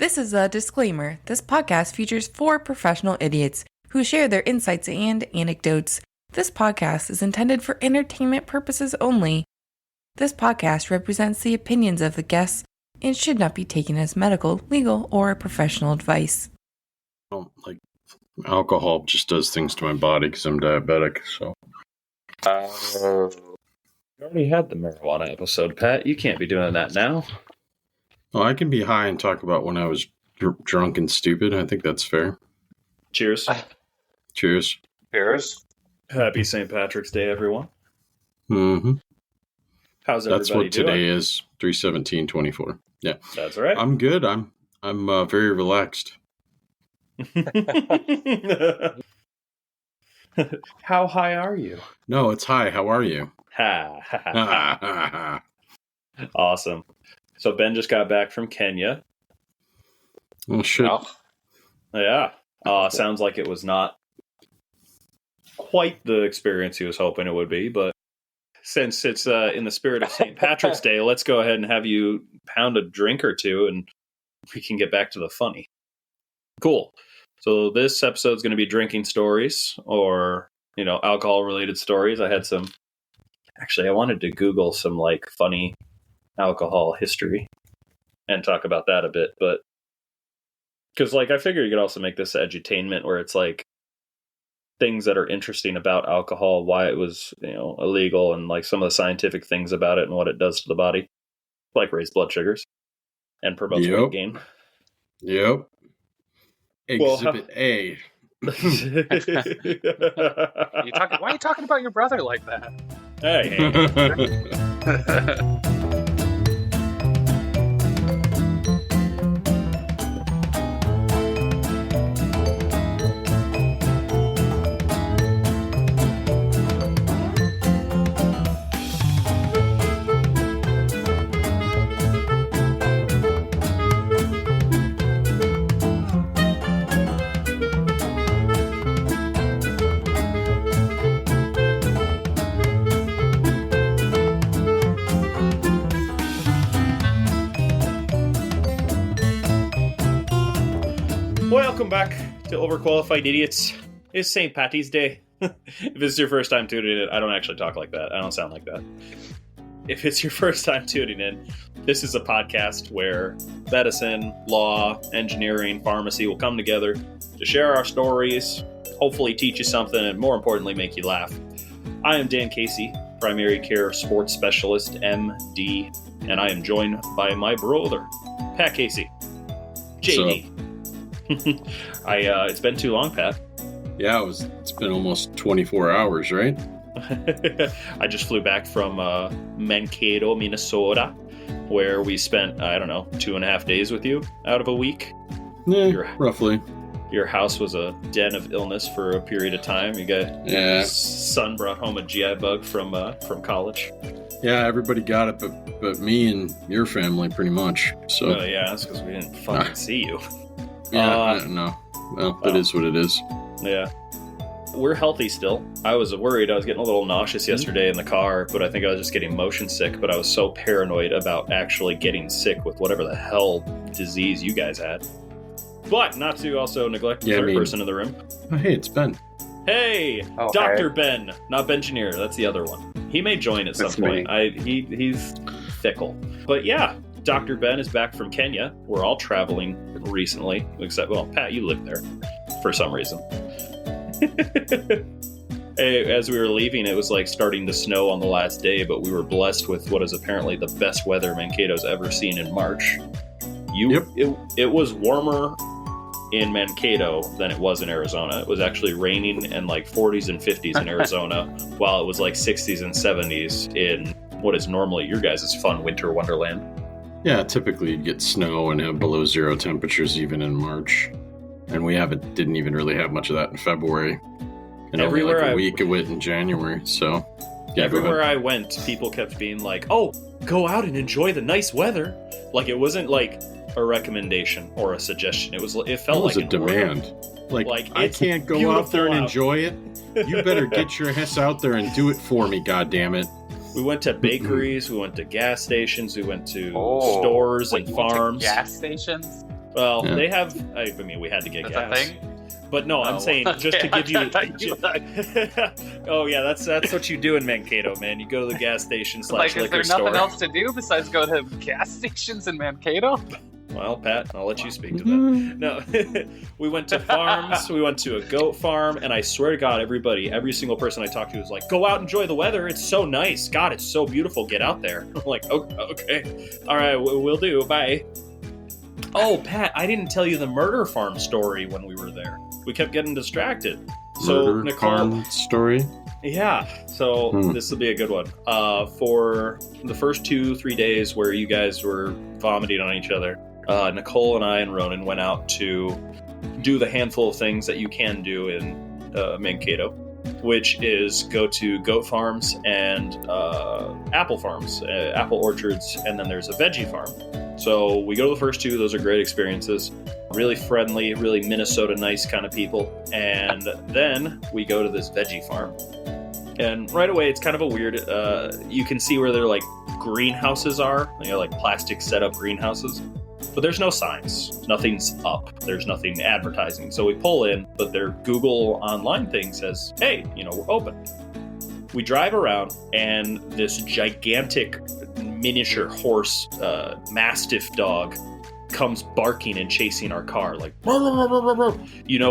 This is a disclaimer. This podcast features 4 professional idiots who share their insights and anecdotes. This podcast is intended for entertainment purposes only. This podcast represents the opinions of the guests and should not be taken as medical, legal, or professional advice. Like, alcohol just does things to my body because I'm diabetic, so. You already had the marijuana episode, Pat. You can't be doing that now. Oh, I can be high and talk about when I was drunk and stupid. I think that's fair. Cheers. Cheers. Cheers. Happy St. Patrick's Day, everyone. Mm-hmm. How's everybody That's what doing? today is, 3/17/24. Yeah. That's right. I'm good. I'm very relaxed. How high are you? No, it's hi. How are you? Ha, ha, ha, ha. Awesome. So Ben just got back from Kenya. Oh, shit. Oh. Yeah. Sounds like it was not quite the experience he was hoping it would be, but since it's in the spirit of St. Patrick's Day, let's go ahead and have you pound a drink or two and we can get back to the funny. Cool. So this episode is going to be drinking stories or, alcohol-related stories. I wanted to Google some, funny alcohol history and talk about that a bit, but because, I figure you could also make this edutainment where it's, things that are interesting about alcohol, why it was, illegal, and, some of the scientific things about it and what it does to the body, like raise blood sugars and promotes weight gain. Yep. Exhibit A. Why are you talking about your brother like that? Hey. Welcome back to Overqualified Idiots. It's St. Patty's Day. If it's your first time tuning in, I don't actually talk like that. I don't sound like that. If it's your first time tuning in, this is a podcast where medicine, law, engineering, pharmacy will come together to share our stories, hopefully teach you something, and more importantly, make you laugh. I am Dan Casey, primary care sports specialist, MD, and I am joined by my brother, Pat Casey, JD. It's been too long, Pat. Yeah, it's been almost 24 hours, right? I just flew back from Mankato, Minnesota, where we spent, 2.5 days with you out of a week. Yeah, roughly. Your house was a den of illness for a period of time. Your son brought home a GI bug from college. Yeah, everybody got it, but me and your family, pretty much. So. Yeah, that's because we didn't fucking see you. Yeah, no. Well, it is what it is. Yeah. We're healthy still. I was worried. I was getting a little nauseous yesterday in the car, but I think I was just getting motion sick. But I was so paranoid about actually getting sick with whatever the hell disease you guys had. But not to also neglect the third person in the room. Oh, hey, it's Ben. Hey, Dr. Ben. Not Bengineer. That's the other one. He may join at some point. He's fickle. But yeah. Dr. Ben is back from Kenya. We're all traveling recently, except, Pat, you live there for some reason. As we were leaving, it was starting to snow on the last day, but we were blessed with what is apparently the best weather Mankato's ever seen in March. It was warmer in Mankato than it was in Arizona. It was actually raining and 40s and 50s in Arizona, while it was 60s and 70s in what is normally your guys' fun winter wonderland. Yeah, typically you'd get snow and have below zero temperatures even in March. And we didn't even really have much of that in February. And everywhere only a week of it in January, so... Yeah, everywhere I went, people kept being like, oh, go out and enjoy the nice weather. It wasn't a recommendation or a suggestion. It felt like a demand. I can't go out there and enjoy it. You better get your ass out there and do it for me, goddammit. We went to bakeries, we went to gas stations, we went to stores and farms. Gas stations? Well, they have. I mean, we had to get gas. But no, I'm saying just to give you. Oh yeah, that's what you do in Mankato, man. You go to the gas station / liquor store. Is there nothing else to do besides go to gas stations in Mankato? Well, Pat, I'll let you speak to that. No, we went to farms. We went to a goat farm, and I swear to God, every single person I talked to was like, "Go out, enjoy the weather. It's so nice. God, it's so beautiful. Get out there." I'm like, "Okay, all right, we'll do. Bye." Oh, Pat, I didn't tell you the murder farm story when we were there. We kept getting distracted. So murder farm story? Yeah. So this will be a good one. For the first 2-3 days where you guys were vomiting on each other, Nicole and I and Ronan went out to do the handful of things that you can do in Mankato, which is go to goat farms and apple farms, apple orchards, and then there's a veggie farm. So we go to the first two. Those are great experiences. Really friendly, really Minnesota nice kind of people. And then we go to this veggie farm. And right away, it's kind of a weird, you can see where their like greenhouses are. They are like plastic setup greenhouses. But there's no signs. Nothing's up. There's nothing advertising. So we pull in, but their Google online thing says, hey, we're open. We drive around, and this gigantic miniature horse, mastiff dog comes barking and chasing our car. Like,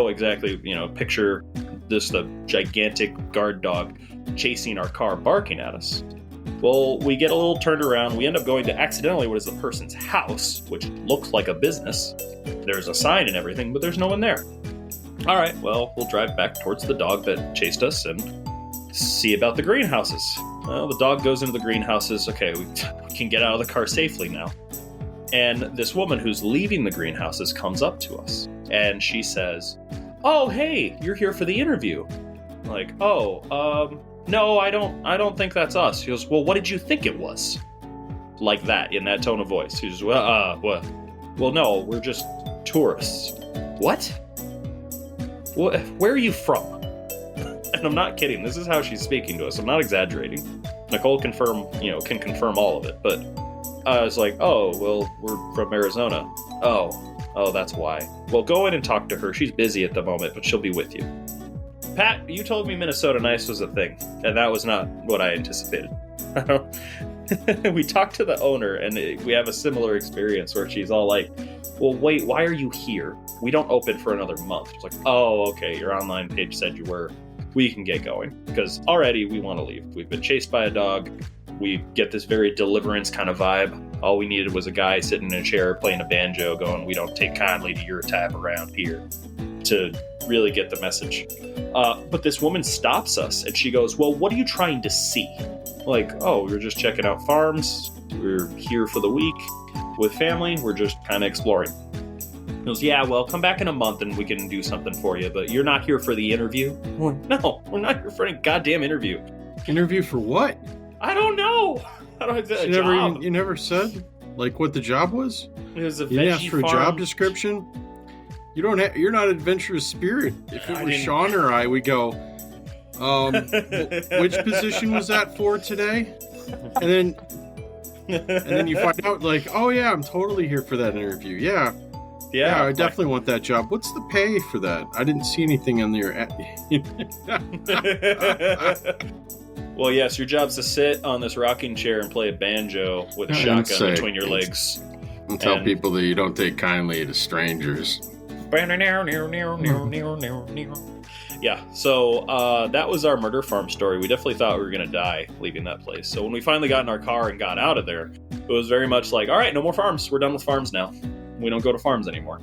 exactly, picture this, the gigantic guard dog chasing our car, barking at us. Well, we get a little turned around. We end up going to accidentally what is the person's house, which looks like a business. There's a sign and everything, but there's no one there. All right, well, we'll drive back towards the dog that chased us and see about the greenhouses. Well, the dog goes into the greenhouses. Okay, we can get out of the car safely now. And this woman who's leaving the greenhouses comes up to us, and she says, "Oh, hey, you're here for the interview." I'm like, no, I don't think that's us. She goes, "Well, what did you think it was?" Like that, in that tone of voice. She goes, what? Well, no, we're just tourists. What? Where are you from? And I'm not kidding. This is how she's speaking to us. I'm not exaggerating. Nicole can confirm all of it. But I was like, oh, well, we're from Arizona. Oh, that's why. Well, go in and talk to her. She's busy at the moment, but she'll be with you. Pat, you told me Minnesota Nice was a thing, and that was not what I anticipated. We talked to the owner, and we have a similar experience where she's all like, well, wait, why are you here? We don't open for another month. It's like, oh, okay, your online page said you were. We can get going, because already we want to leave. We've been chased by a dog. We get this very Deliverance kind of vibe. All we needed was a guy sitting in a chair playing a banjo going, we don't take kindly to your type around here, to really get the message. But this woman stops us, and she goes, well, what are you trying to see? Like, oh, we're just checking out farms. We're here for the week with family. We're just kind of exploring. He goes, yeah, well, come back in a month and we can do something for you, but you're not here for the interview? No, we're not here for any goddamn interview. Interview for what? I don't know. I don't have a job. You never said, like, what the job was? It was a you didn't ask for farm. A job description? You're not adventurous spirit. If it was Sean or I, we go, which position was that for today? And then you find out, like, oh yeah, I'm totally here for that interview. Yeah, I definitely want that job. What's the pay for that? I didn't see anything on there. Well, yes, your job's to sit on this rocking chair and play a banjo with a shotgun between your legs. And tell people that you don't take kindly to strangers. Yeah, so that was our murder farm story. We definitely thought we were going to die leaving that place. So when we finally got in our car and got out of there, it was very much like, all right, no more farms. We're done with farms now. We don't go to farms anymore.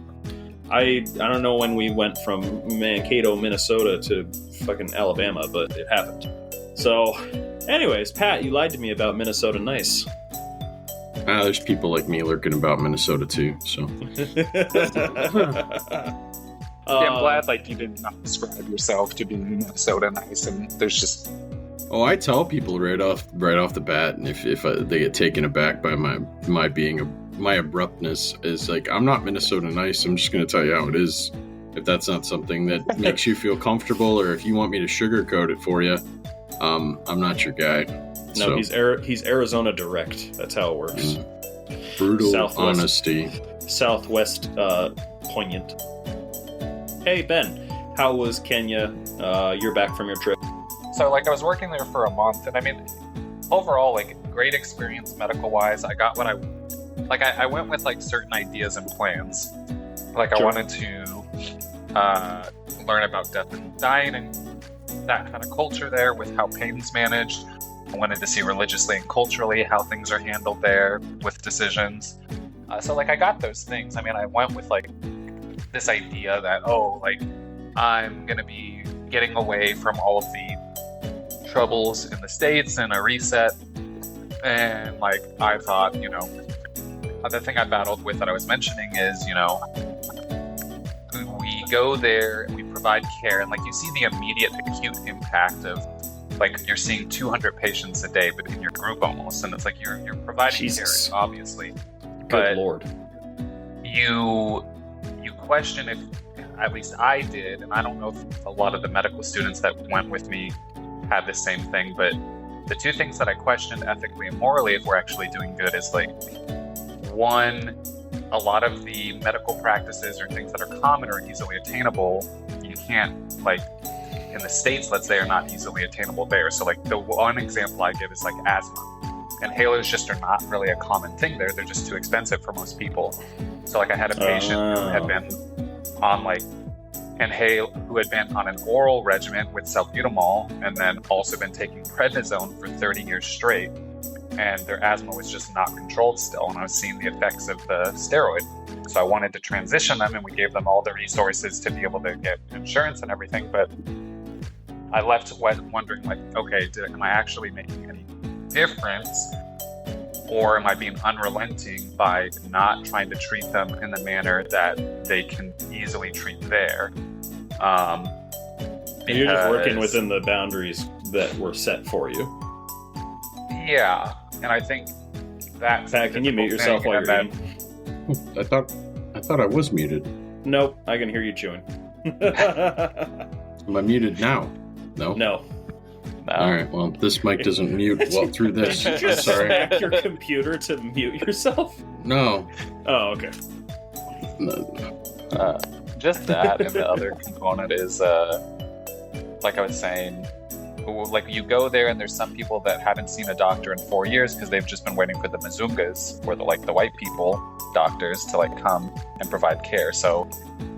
I don't know when we went from Mankato, Minnesota to fucking Alabama, but it happened. So, anyways, Pat, you lied to me about Minnesota Nice. There's people like me lurking about Minnesota too, so. I'm glad you did not describe yourself to be Minnesota Nice, and there's just. Oh, I tell people right off the bat, and if they get taken aback by my abruptness, is like, I'm not Minnesota Nice. I'm just going to tell you how it is. If that's not something that makes you feel comfortable, or if you want me to sugarcoat it for you, I'm not your guy. No, so. He's Arizona direct. That's how it works. Brutal Southwest. honesty. Southwest poignant. Hey, Ben, how was Kenya? You're back from your trip. So, like, I was working there for a month, and I mean, overall, like, great experience medical-wise. I got what I went with, like, certain ideas and plans. Like, I wanted to learn about death and dying and that kind of culture there with how pain's managed. I wanted to see religiously and culturally how things are handled there with decisions. So, like, I got those things. I mean, I went with, like, this idea that, oh, like, I'm going to be getting away from all of the troubles in the States and a reset. And, like, I thought, you know, the thing I battled with that I was mentioning is, you know, we go there and we provide care, and, like, you see the immediate acute impact of, like, you're seeing 200 patients a day, but in your group almost, and it's like you're providing Jesus. care, obviously. Good Lord. You question if, at least I did, and I don't know if a lot of the medical students that went with me had the same thing, but the two things that I questioned ethically and morally if we're actually doing good is, like, one, a lot of the medical practices or things that are common or easily attainable, you can't, like, in the States, let's say, are not easily attainable there. So, like, the one example I give is, like, asthma. Inhalers just are not really a common thing there. They're just too expensive for most people. So, like, I had a patient who had been on, like, who had been on an oral regimen with salbutamol and then also been taking prednisone for 30 years straight. And their asthma was just not controlled still. And I was seeing the effects of the steroid. So I wanted to transition them, and we gave them all the resources to be able to get insurance and everything. But I left wondering, like, okay, am I actually making any difference? Or am I being unrelenting by not trying to treat them in the manner that they can easily treat there? You're just working within the boundaries that were set for you. Yeah, and I think that's... Pat, can you mute yourself while you're eating? I thought I was muted. Nope, I can hear you chewing. Am I muted now? No? No. All right, well, this mic doesn't mute well through this. Did you just Sorry. smack your computer to mute yourself? No. Oh, okay. No. Just that, and the other component is, like I was saying, like, you go there and there's some people that haven't seen a doctor in 4 years because they've just been waiting for the Mzungas, or the white people doctors to, like, come and provide care. So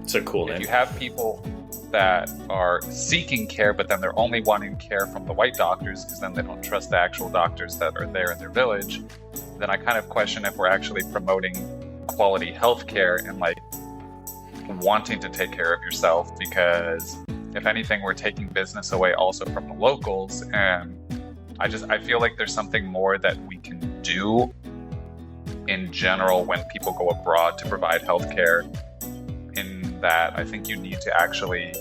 It's a cool if name. you have people that are seeking care, but then they're only wanting care from the white doctors because then they don't trust the actual doctors that are there in their village, then I kind of question if we're actually promoting quality health care and, like, wanting to take care of yourself, because if anything, we're taking business away also from the locals. And I feel like there's something more that we can do in general when people go abroad to provide healthcare, in that I think you need to actually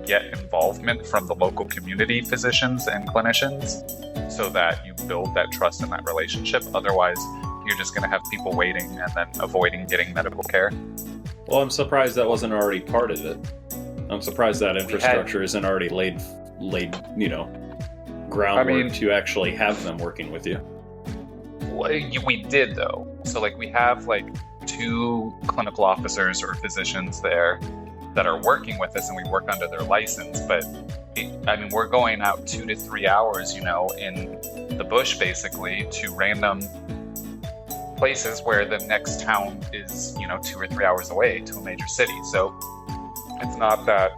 get involvement from the local community physicians and clinicians so that you build that trust and that relationship. Otherwise, you're just going to have people waiting and then avoiding getting medical care. Well, I'm surprised that wasn't already part of it. I'm surprised that infrastructure isn't already laid, groundwork to actually have them working with you. We did, though. So, like, we have, like, 2 clinical officers or physicians there that are working with us, and we work under their license. But, we're going out 2 to 3 hours, in the bush, basically, to random places where the next town is, 2 or 3 hours away to a major city. So it's not that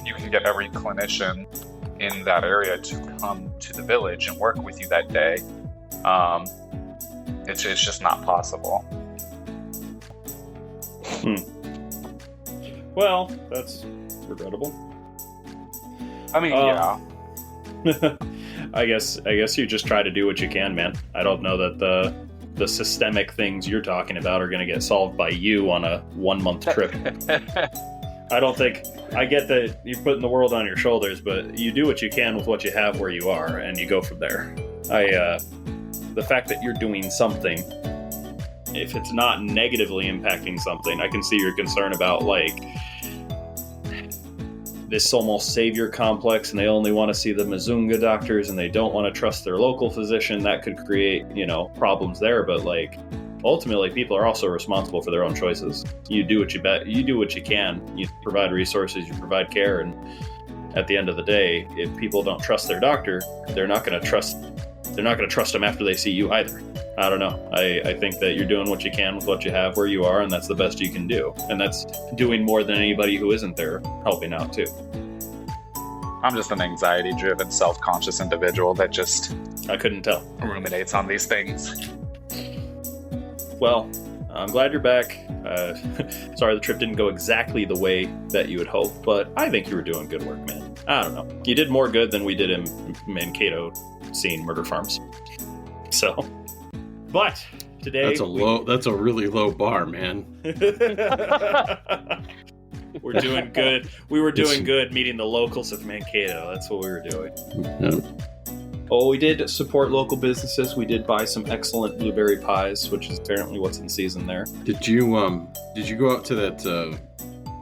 you can get every clinician in that area to come to the village and work with you that day. It's just not possible. Well, that's regrettable. Yeah. I guess you just try to do what you can, man. I don't know that the systemic things you're talking about are going to get solved by you on a 1-month trip. I don't think... I get that you're putting the world on your shoulders, but you do what you can with what you have where you are, and you go from there. The fact that you're doing something, if it's not negatively impacting something, I can see your concern about, like, this almost savior complex, and they only want to see the Mzunga doctors, and they don't want to trust their local physician. That could create, problems there, but, like, ultimately people are also responsible for their own choices. You do what you can. You provide resources, you provide care, and at the end of the day, if people don't trust their doctor, they're not going to trust them after they see you either. I don't know. I think that you're doing what you can with what you have where you are, and that's the best you can do. And that's doing more than anybody who isn't there helping out too. I'm just an anxiety-driven, self-conscious individual that just... I couldn't tell. Ruminates on these things. Well, I'm glad you're back. Sorry the trip didn't go exactly the way that you had hoped, but I think you were doing good work, man. I don't know. You did more good than we did in Mankato seeing murder farms. So, but today... That's a really low bar, man. We're doing good. We were doing good meeting the locals of Mankato. That's what we were doing. Yeah. Oh, we did support local businesses. We did buy some excellent blueberry pies, which is apparently what's in season there. Did you go out to that to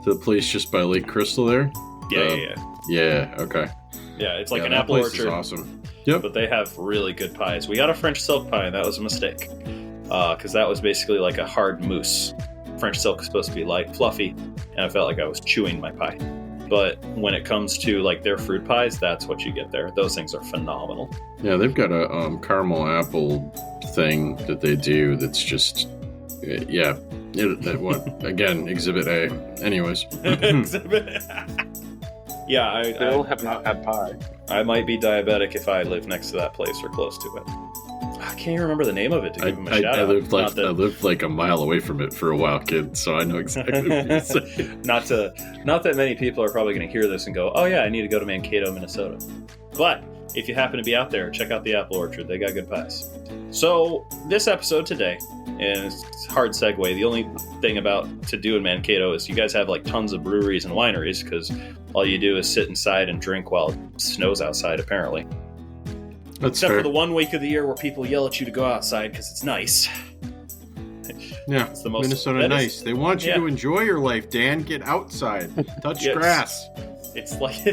the place just by Lake Crystal there? Yeah. Okay. Yeah, it's like an apple place orchard. Is awesome. Yep. But they have really good pies. We got a French silk pie, and that was a mistake, because that was basically like a hard mousse. French silk is supposed to be light, fluffy, and I felt like I was chewing my pie. But when it comes to like their fruit pies, that's what you get there. Those things are phenomenal. Yeah, they've got a caramel apple thing that they do that's just, again, Exhibit A. Anyways. Exhibit Yeah, I still have not had pie. I might be diabetic if I live next to that place or close to it. I can't even remember the name of it to give him a shout out. I lived like a mile away from it for a while, kid, so I know exactly what you're saying. Not that many people are probably going to hear this and go, oh yeah, I need to go to Mankato, Minnesota. But if you happen to be out there, check out the apple orchard. They got good pies. So this episode today, and it's a hard segue, the only thing about to do in Mankato is you guys have like tons of breweries and wineries because all you do is sit inside and drink while it snows outside, apparently. Except for the 1 week of the year where people yell at you to go outside because it's nice. Yeah, it's the most Minnesota nice. They want you to enjoy your life, Dan. Get outside, touch grass. It's like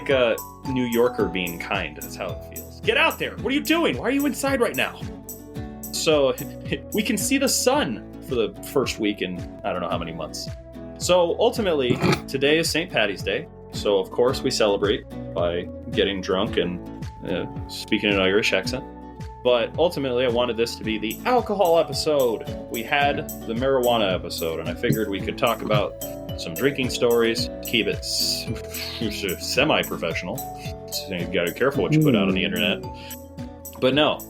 a New Yorker being kind. That's how it feels. Get out there. What are you doing? Why are you inside right now? So we can see the sun for the first week in I don't know how many months. So ultimately, today is St. Paddy's Day. So of course we celebrate by getting drunk and speaking an Irish accent. But ultimately I wanted this to be the alcohol episode. We had the marijuana episode, and I figured we could talk about some drinking stories, keep it semi-professional. So you got to be careful what you put out on the internet. But no,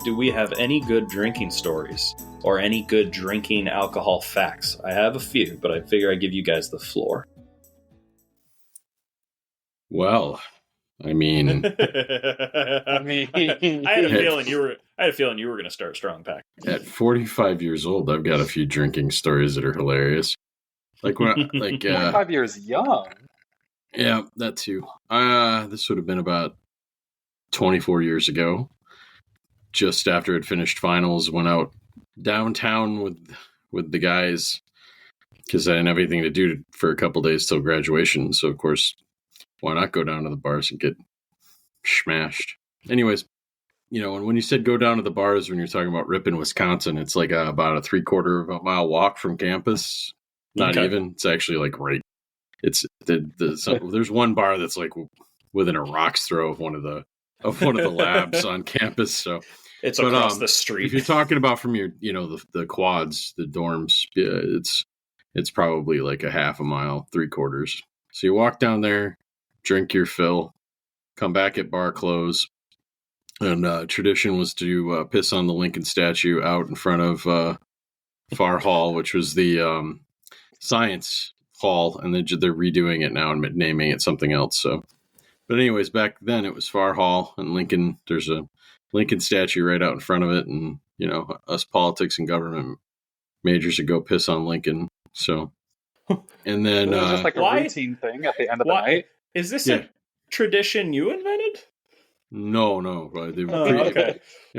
do we have any good drinking stories or any good drinking alcohol facts? I have a few, but I figure I'd give you guys the floor. Well, I mean, I had a feeling you were going to start strong, Pack. At 45 years old, I've got a few drinking stories that are hilarious. Like 45 years young. Yeah, that too. This would have been about 24 years ago. Just after I'd finished finals, went out downtown with the guys because I didn't have anything to do for a couple days till graduation. So of course, why not go down to the bars and get smashed? Anyways, and when you said go down to the bars when you're talking about Ripon, Wisconsin, it's like about a 3/4 of a mile walk from campus. Not even. It's actually like right. It's there's one bar that's like within a rock's throw of one of the labs on campus. So it's across the street. If you're talking about from your the quads, the dorms, it's probably like a half a mile, 3/4. So you walk down there, drink your fill, come back at bar close, and tradition was to piss on the Lincoln statue out in front of Farr Hall, which was the science hall, and they're redoing it now and naming it something else. So, but anyways, back then it was Farr Hall and Lincoln. There's a Lincoln statue right out in front of it, and us politics and government majors would go piss on Lincoln. So, and then it was just like a routine thing at the end of the night. Is this a tradition you invented? No. It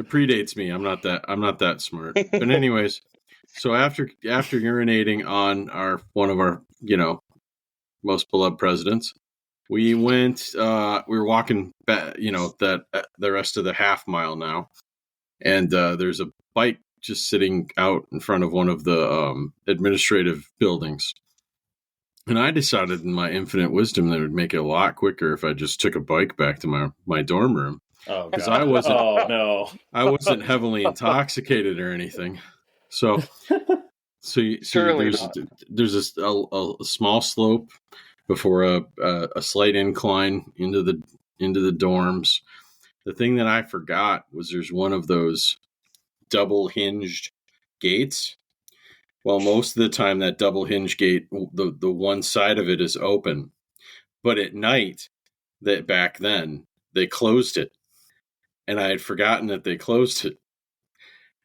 predates me. I'm not that smart. But anyways, so after urinating on one of our most beloved presidents, we went. We were walking back. The rest of the half mile now, and there's a bike just sitting out in front of one of the administrative buildings. And I decided in my infinite wisdom that it would make it a lot quicker if I just took a bike back to my dorm room. Oh, because God. I wasn't heavily intoxicated or anything. So there's a small slope before a slight incline into the dorms. The thing that I forgot was there's one of those double hinged gates. Well, most of the time that double hinge gate, the one side of it is open, but at night, that back then they closed it, and I had forgotten that they closed it,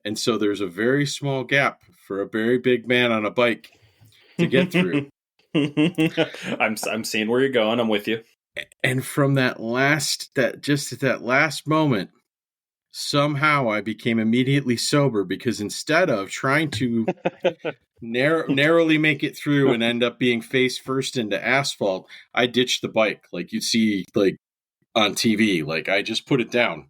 and so there's a very small gap for a very big man on a bike to get through. I'm seeing where you're going. I'm with you. And from that last moment, somehow I became immediately sober, because instead of trying to narrowly make it through and end up being face first into asphalt, I ditched the bike like you see like on TV. Like I just put it down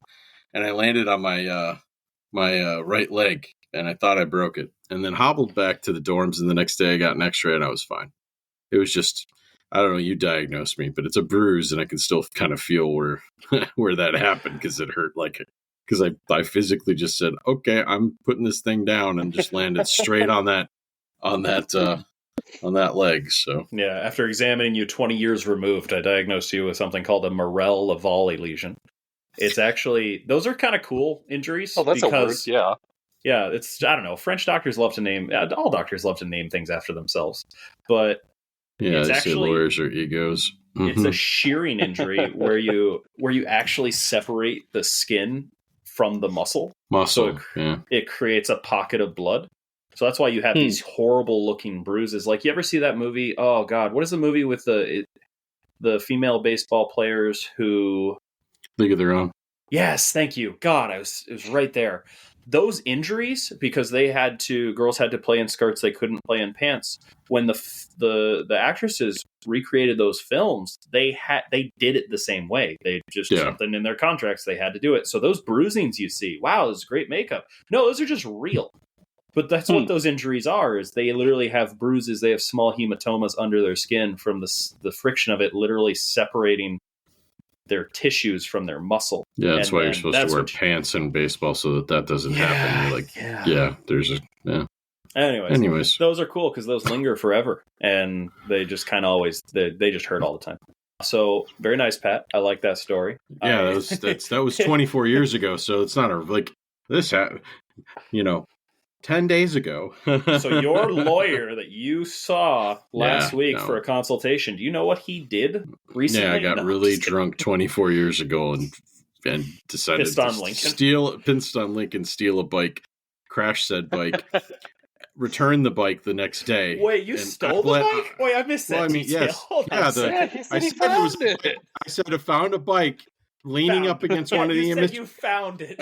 and I landed on my right leg, and I thought I broke it, and then hobbled back to the dorms. And the next day I got an X-ray and I was fine. It was just, I don't know, you diagnosed me, but it's a bruise, and I can still kind of feel where that happened, because it hurt because I physically just said, okay, I'm putting this thing down, and just landed straight on that leg. So yeah, after examining you 20 years removed, I diagnosed you with something called a Morel-Lavalley lesion. It's actually, those are kind of cool injuries. Oh, that's because, a word, yeah. Yeah, it's, I don't know, French doctors love to name, all doctors love to name things after themselves, but yeah, it's actually, lawyers are egos. Mm-hmm. It's a shearing injury where you actually separate the skin from the muscle. So it creates a pocket of blood. So that's why you have these horrible looking bruises. Like, you ever see that movie? Oh God, what is the movie with the female baseball players who League of Their Own? Yes, thank you. God, it was right there. Those injuries, because girls had to play in skirts, they couldn't play in pants. When the actresses recreated those films, they did it the same way. They just something in their contracts, they had to do it. So those bruisings you see, wow, this is great makeup. No, those are just real. But that's what those injuries are, is they literally have bruises. They have small hematomas under their skin from the friction of it literally separating their tissues from their muscle. Yeah, that's why you're supposed to wear pants in baseball, so that doesn't happen. You're like, Anyways, those are cool because those linger forever, and they just kind of always they just hurt all the time. So very nice, Pat. I like that story. Yeah, that was 24 years ago, so it's not this happened, 10 days ago. So your lawyer that you saw last week for a consultation, do you know what he did recently? Yeah, I got really drunk 24 years ago and decided pissed on Lincoln, steal a bike, crash said bike, return the bike the next day. Wait, you stole the bike? Wait, I missed that detail. Yes. I said I found a bike leaning up against one of the images. You found it.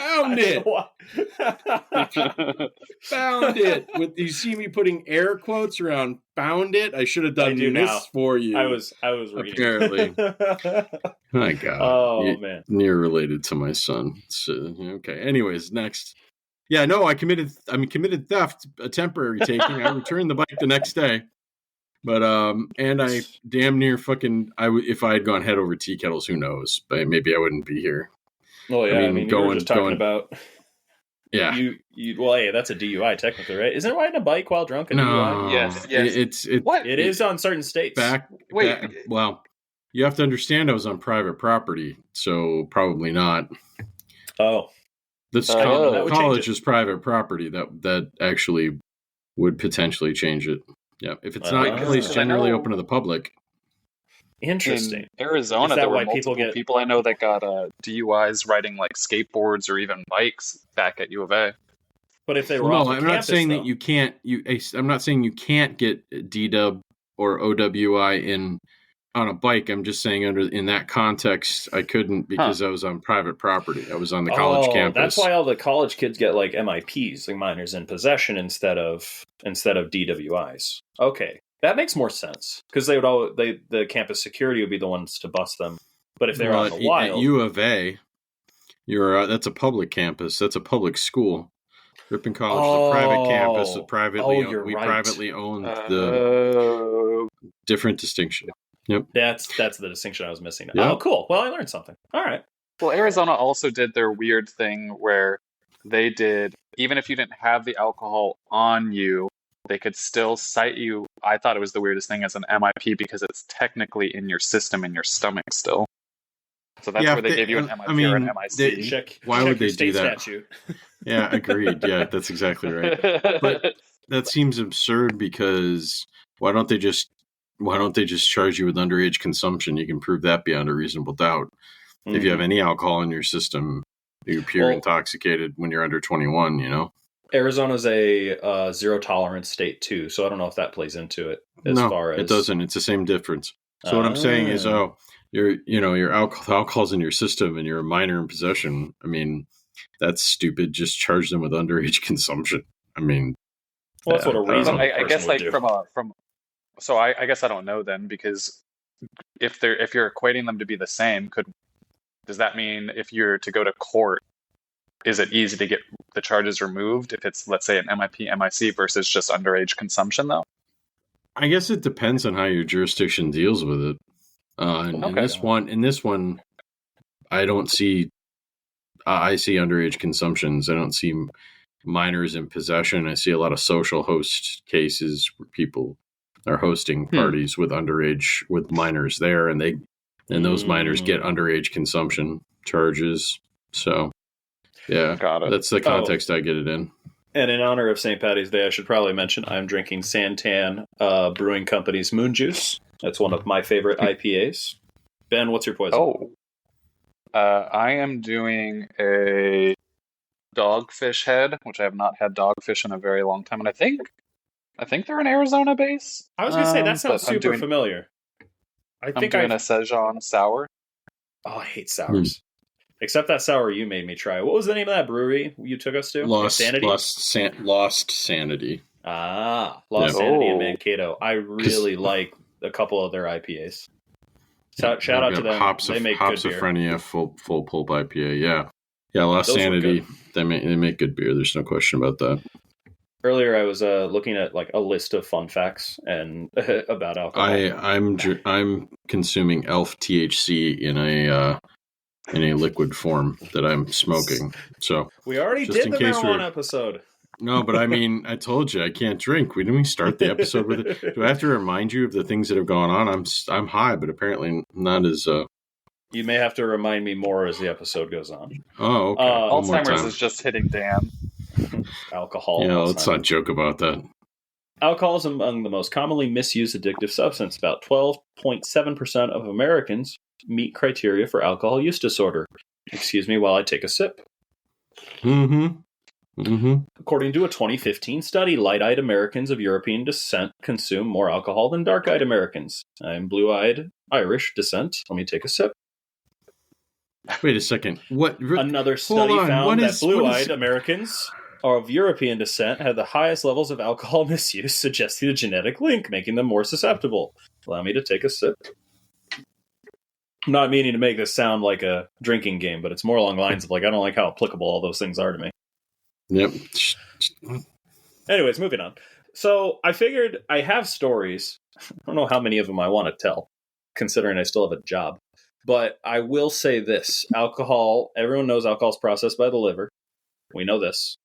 Found it. You see me putting air quotes around "found it." I should have done this for you. I was reading. Apparently. My God. Oh man. Near related to my son. So, okay. Anyways, next. Yeah, no, I committed theft, a temporary taking. I returned the bike the next day. But and I damn near if I had gone head over tea kettles, who knows? But maybe I wouldn't be here. Well, yeah, I mean you were just talking about. Yeah. Hey, that's a DUI technically, right? Isn't riding a bike while drunk a DUI? Yes. It is on certain states. Well, you have to understand I was on private property, so probably not. Oh. This college is private property. That actually would potentially change it. Yeah, if it's not generally open to the public. Interesting. In Arizona, there were multiple people I know that got DUIs riding like skateboards or even bikes back at U of A. But if they were off the campus, not saying that you can't. I'm not saying you can't get DW or OWI on a bike. I'm just saying in that context, I couldn't because I was on private property. I was on the college campus. That's why all the college kids get like MIPs, like minors in possession, instead of DWIs. Okay, that makes more sense because the campus security would be the ones to bust them. But if they're on the wild, at U of A, That's a public campus. That's a public school. Ripon College is a private campus with privately owned the different distinction. Yep. That's the distinction I was missing. Yep. Oh, cool. Well, I learned something. All right. Well, Arizona also did their weird thing where they did, even if you didn't have the alcohol on you, they could still cite you. I thought it was the weirdest thing as an MIP because it's technically in your system, in your stomach still. So that's where they gave you an MIP or an MIC. Why would they do that? Statute. Yeah, agreed. Yeah, that's exactly right. But that seems absurd because why don't they just charge you with underage consumption? You can prove that beyond a reasonable doubt. Mm-hmm. If you have any alcohol in your system, you're pure intoxicated when you're under 21, you know? Arizona's a zero tolerance state too, so I don't know if that plays into it it doesn't. It's the same difference. So what I'm saying is, your alcohol's in your system and you're a minor in possession. I mean, that's stupid. Just charge them with underage consumption. I mean, well, that's what a reasonable I guess like do. So I guess I don't know then, because if you're equating them to be the same, does that mean if you're to go to court, is it easy to get the charges removed if it's, let's say, an MIP, MIC versus just underage consumption, though? I guess it depends on how your jurisdiction deals with it. In this one, I don't see. I see underage consumptions. I don't see minors in possession. I see a lot of social host cases where people are hosting parties with minors there, and those minors get underage consumption charges. So, yeah, got it. That's the context I get it in. And in honor of St. Paddy's Day, I should probably mention I'm drinking Santan Brewing Company's Moon Juice. That's one of my favorite IPAs. Ben, what's your poison? I am doing a Dogfish Head, which I have not had Dogfish in a very long time, and I think they're an Arizona base. I was going to say, that sounds super familiar. I'm doing a Szechuan sour. Oh, I hate sours. Except that sour you made me try. What was the name of that brewery you took us to? Lost Sanity. Lost Sanity in Mankato. I really like a couple of their IPAs. Shout out to them. They make good beer. Hopsophrenia, full pulp IPA. Yeah. Lost Sanity. They make good beer. There's no question about that. Earlier, I was looking at like a list of fun facts and about alcohol. I'm consuming Elf THC in a liquid form that I'm smoking. So we already did the marijuana episode. No, but I mean, I told you I can't drink. Didn't we start the episode with it? Do I have to remind you of the things that have gone on? I'm high, but apparently not as. You may have to remind me more as the episode goes on. Oh, okay. Alzheimer's is just hitting Dan. Alcohol. Yeah, let's not joke about that. Alcohol is among the most commonly misused addictive substance. About 12.7% of Americans meet criteria for alcohol use disorder. Excuse me while I take a sip. Mm-hmm. According to a 2015 study, light-eyed Americans of European descent consume more alcohol than dark-eyed Americans. I'm blue-eyed Irish descent. Let me take a sip. Wait a second. What? Another study found that blue-eyed Americans of European descent had the highest levels of alcohol misuse, suggesting a genetic link, making them more susceptible. Allow me to take a sip. I'm not meaning to make this sound like a drinking game, but it's more along the lines of like, I don't like how applicable all those things are to me. Yep. Anyways, moving on. So I figured I have stories. I don't know how many of them I want to tell, considering I still have a job. But I will say this. Alcohol, everyone knows alcohol is processed by the liver. We know this.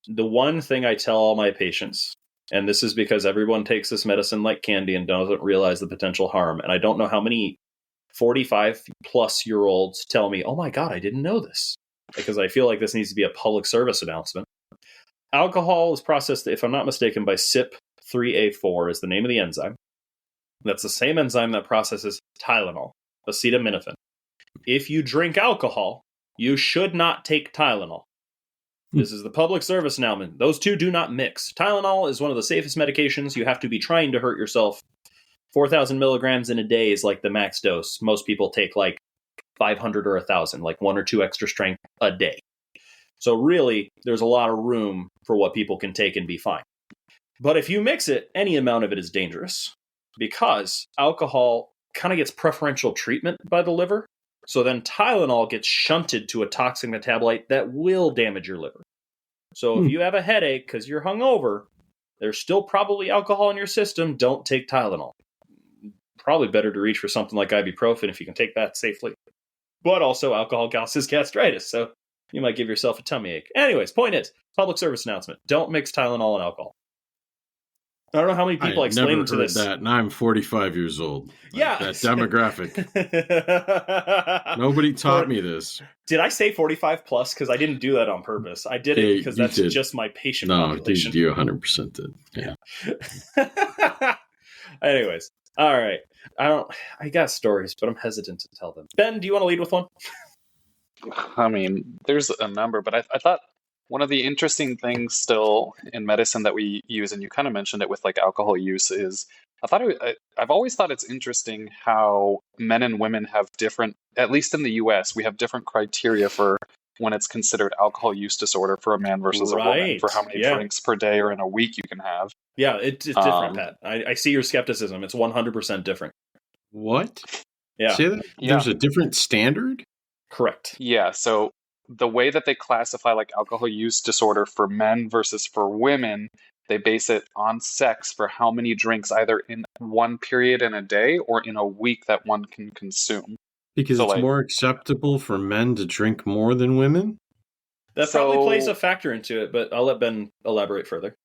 The one thing I tell all my patients, and this is because everyone takes this medicine like candy and doesn't realize the potential harm, and I don't know how many 45-plus-year-olds tell me, oh my God, I didn't know this. Because I feel like this needs to be a public service announcement. Alcohol is processed, if I'm not mistaken, by CYP3A4 is the name of the enzyme. That's the same enzyme that processes Tylenol, acetaminophen. If you drink alcohol, you should not take Tylenol. This is the public service announcement. Those two do not mix. Tylenol is one of the safest medications. You have to be trying to hurt yourself. 4,000 milligrams in a day is like the max dose. Most people take like 500 or 1,000, like 1 or 2 extra strength a day. So really, there's a lot of room for what people can take and be fine. But if you mix it, any amount of it is dangerous because alcohol kind of gets preferential treatment by the liver. So then Tylenol gets shunted to a toxic metabolite that will damage your liver. So if you have a headache because you're hungover, there's still probably alcohol in your system. Don't take Tylenol. Probably better to reach for something like ibuprofen if you can take that safely. But also alcohol causes gastritis, so you might give yourself a tummy ache. Anyways, point is, public service announcement. Don't mix Tylenol and alcohol. I don't know how many people I explained to this. That, and I'm 45 years old. Yeah. That demographic. Nobody taught me this. Did I say 45 plus? Because I didn't do that on purpose. I did it because that's just my patient population. No, you 100% did. Yeah. Anyways, all right. I got stories, but I'm hesitant to tell them. Ben, do you want to lead with one? I mean, there's a number, but I thought one of the interesting things still in medicine that we use, and you kind of mentioned it with like alcohol use, is I've always thought it's interesting how men and women have different, at least in the US, we have different criteria for when it's considered alcohol use disorder for a man versus a woman, for how many drinks per day or in a week you can have. Yeah, it's different, Pat. I see your skepticism. It's 100% different. What? Yeah. See that? Yeah. There's a different standard? Correct. Yeah, so the way that they classify like alcohol use disorder for men versus for women, they base it on sex for how many drinks either in one period in a day or in a week that one can consume. Because it's more acceptable for men to drink more than women? That probably plays a factor into it, but I'll let Ben elaborate further.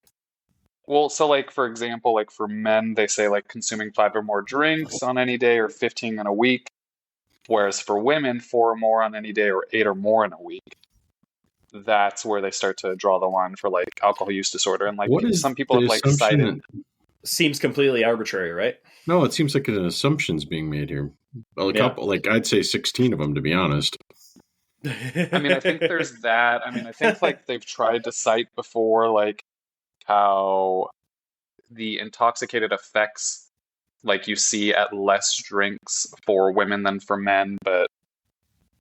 Well, so like, for example, like for men, they say like consuming 5 or more drinks on any day or 15 in a week. Whereas for women, 4 or more on any day or 8 or more in a week. That's where they start to draw the line for like alcohol use disorder. And like some people have like cited. Seems completely arbitrary, right? No, it seems like an assumption's being made here. Well, a couple, like I'd say 16 of them, to be honest. I mean, I think there's that. I mean, I think like they've tried to cite before like how the intoxicated effects like you see at less drinks for women than for men, but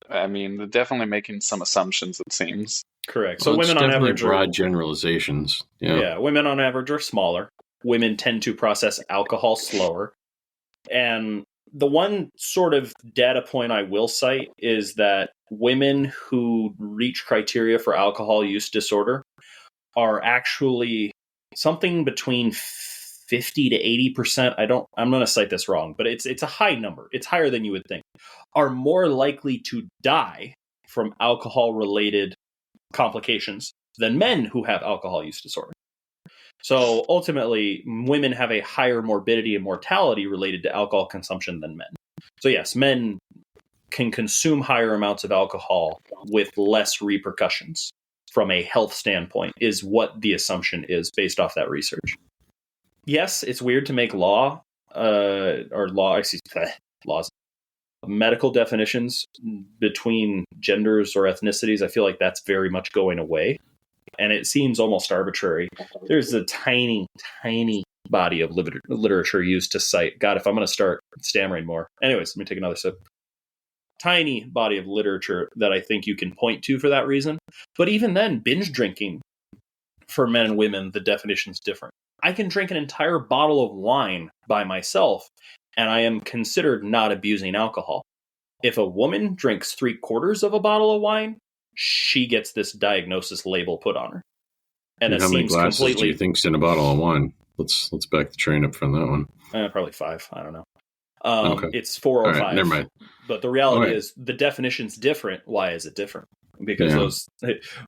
I mean, they're definitely making some assumptions, it seems. Correct. So women on average broad generalizations. Yeah, women on average are smaller. Women tend to process alcohol slower. And the one sort of data point I will cite is that women who reach criteria for alcohol use disorder are actually something between 50 to 80%, I'm going to cite this wrong, but it's a high number. It's higher than you would think, are more likely to die from alcohol-related complications than men who have alcohol use disorder. So ultimately, women have a higher morbidity and mortality related to alcohol consumption than men. So yes, men can consume higher amounts of alcohol with less repercussions from a health standpoint, is what the assumption is based off that research. Yes, it's weird to make laws, medical definitions between genders or ethnicities. I feel like that's very much going away. And it seems almost arbitrary. There's a tiny, tiny body of literature used to cite. God, if I'm going to start stammering more. Anyways, let me take another sip. Tiny body of literature that I think you can point to for that reason. But even then, binge drinking for men and women, the definition's different. I can drink an entire bottle of wine by myself, and I am considered not abusing alcohol. If a woman drinks 3/4 of a bottle of wine, she gets this diagnosis label put on her. And how many glasses do you think's in a bottle of wine? Let's back the train up from that one. Probably 5. I don't know. Okay. It's 4 or 5. Right, never mind. But the reality is the definition's different. Why is it different? Because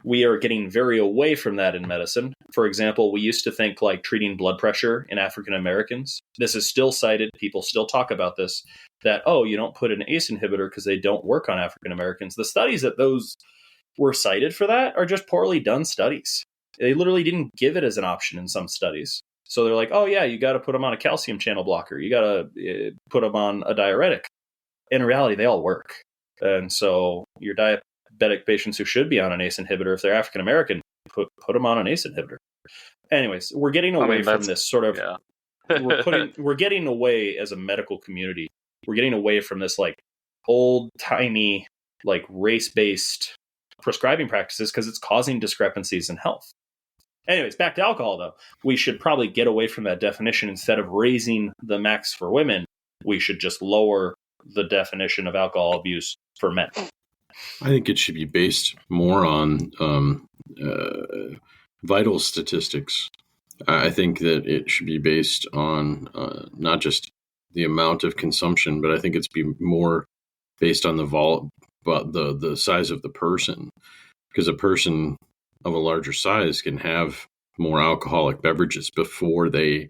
we are getting very away from that in medicine. For example, we used to think like treating blood pressure in African Americans. This is still cited. People still talk about this, that, you don't put an ACE inhibitor because they don't work on African Americans. The studies that those were cited for that are just poorly done studies. They literally didn't give it as an option in some studies. So they're like, you got to put them on a calcium channel blocker. You got to put them on a diuretic. In reality, they all work. And so your diabetic patients who should be on an ACE inhibitor, if they're African American, put them on an ACE inhibitor. Anyways, we're getting away from this sort of. Yeah. we're getting away as a medical community. We're getting away from this like old timey like race based prescribing practices because it's causing discrepancies in health. Anyways, back to alcohol though. We should probably get away from that definition. Instead of raising the max for women, we should just lower the definition of alcohol abuse for men? I think it should be based more on vital statistics. I think that it should be based on not just the amount of consumption, but I think it's be more based on the size of the person, because a person of a larger size can have more alcoholic beverages before they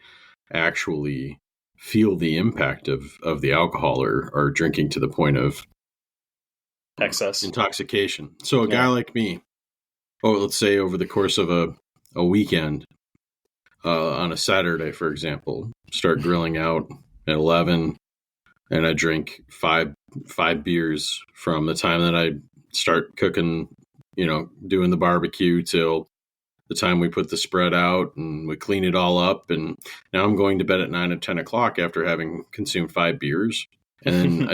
actually feel the impact of the alcohol or drinking to the point of excess intoxication. So a guy like me, let's say over the course of a weekend, on a Saturday, for example, start grilling out at 11, and I drink five beers from the time that I start cooking, doing the barbecue till the time we put the spread out and we clean it all up. And now I'm going to bed at 9 or 10 o'clock after having consumed 5 beers. And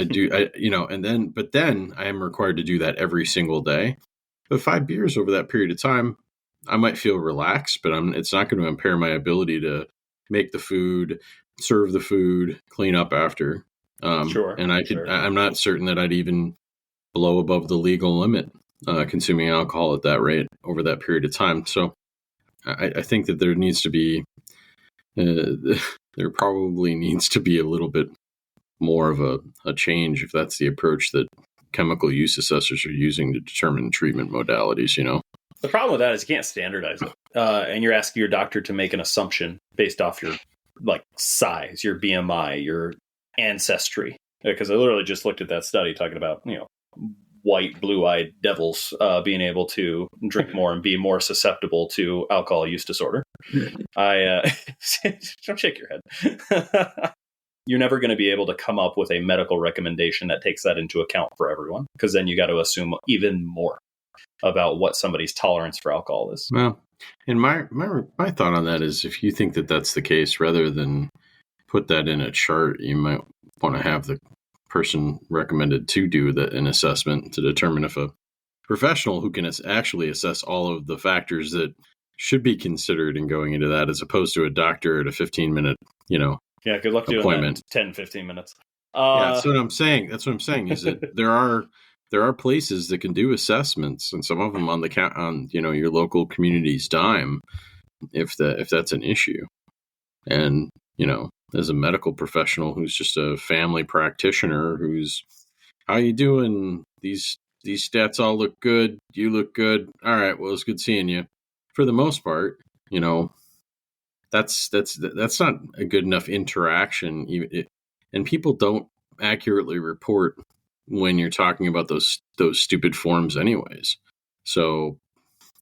but then I am required to do that every single day. But 5 beers over that period of time, I might feel relaxed, but it's not going to impair my ability to make the food, serve the food, clean up after. Sure. And I'm not certain that I'd even blow above the legal limit consuming alcohol at that rate over that period of time. So I think that there needs to be, there probably needs to be a little bit more of a change if that's the approach that chemical use assessors are using to determine treatment modalities, The problem with that is you can't standardize it. And you're asking your doctor to make an assumption based off your size, your BMI, your ancestry. Because I literally just looked at that study talking about, white, blue-eyed devils being able to drink more and be more susceptible to alcohol use disorder. Don't shake your head. You're never going to be able to come up with a medical recommendation that takes that into account for everyone, because then you got to assume even more about what somebody's tolerance for alcohol is. Well, and my thought on that is, if you think that that's the case, rather than put that in a chart, you might want to have the person recommended to do an assessment to determine if a professional who can actually assess all of the factors that should be considered in going into that, as opposed to a doctor at a 15-minute, yeah, good luck appointment. Doing that 10-15 minutes. Yeah, that's what I'm saying. That's what I'm saying is that there are places that can do assessments, and some of them on your local community's dime, if that's an issue. And as a medical professional who's just a family practitioner, who's, how you doing? These stats all look good. You look good. All right. Well, it's good seeing you. For the most part, that's not a good enough interaction. And people don't accurately report when you're talking about those stupid forms anyways. So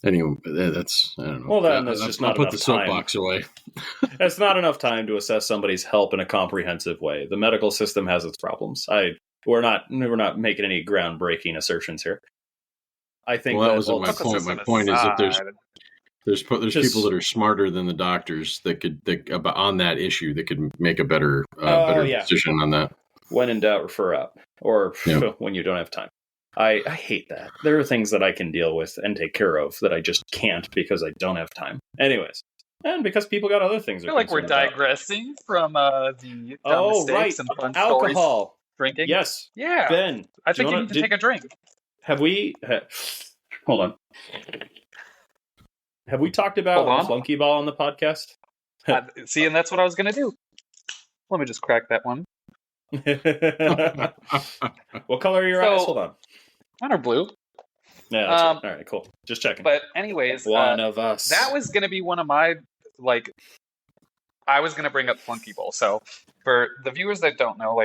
anyway, that's, I don't know. Well, then that's just not I'll put enough the soapbox away. That's not enough time to assess somebody's help in a comprehensive way. The medical system has its problems. We're not making any groundbreaking assertions here. I think that wasn't my point. My point is that there's people that are smarter than the doctors that on that issue that could make a better decision on that. When in doubt, refer out, or when you don't have time. I hate that. There are things that I can deal with and take care of that I just can't because I don't have time. Anyways, and because people got other things. I feel like we're digressing from the dumb mistakes and fun alcohol stories. Drinking. Yes. Yeah. Ben, I think you need to take a drink. Have we? Hold on. Have we talked about flunky ball on the podcast? See, and that's what I was going to do. Let me just crack that one. What color are your eyes? Hold on. Mine are blue. Yeah, that's right. All right, cool. Just checking. But anyways, one of us. That was going to be one of my, I was going to bring up flunky bowl. So for the viewers that don't know,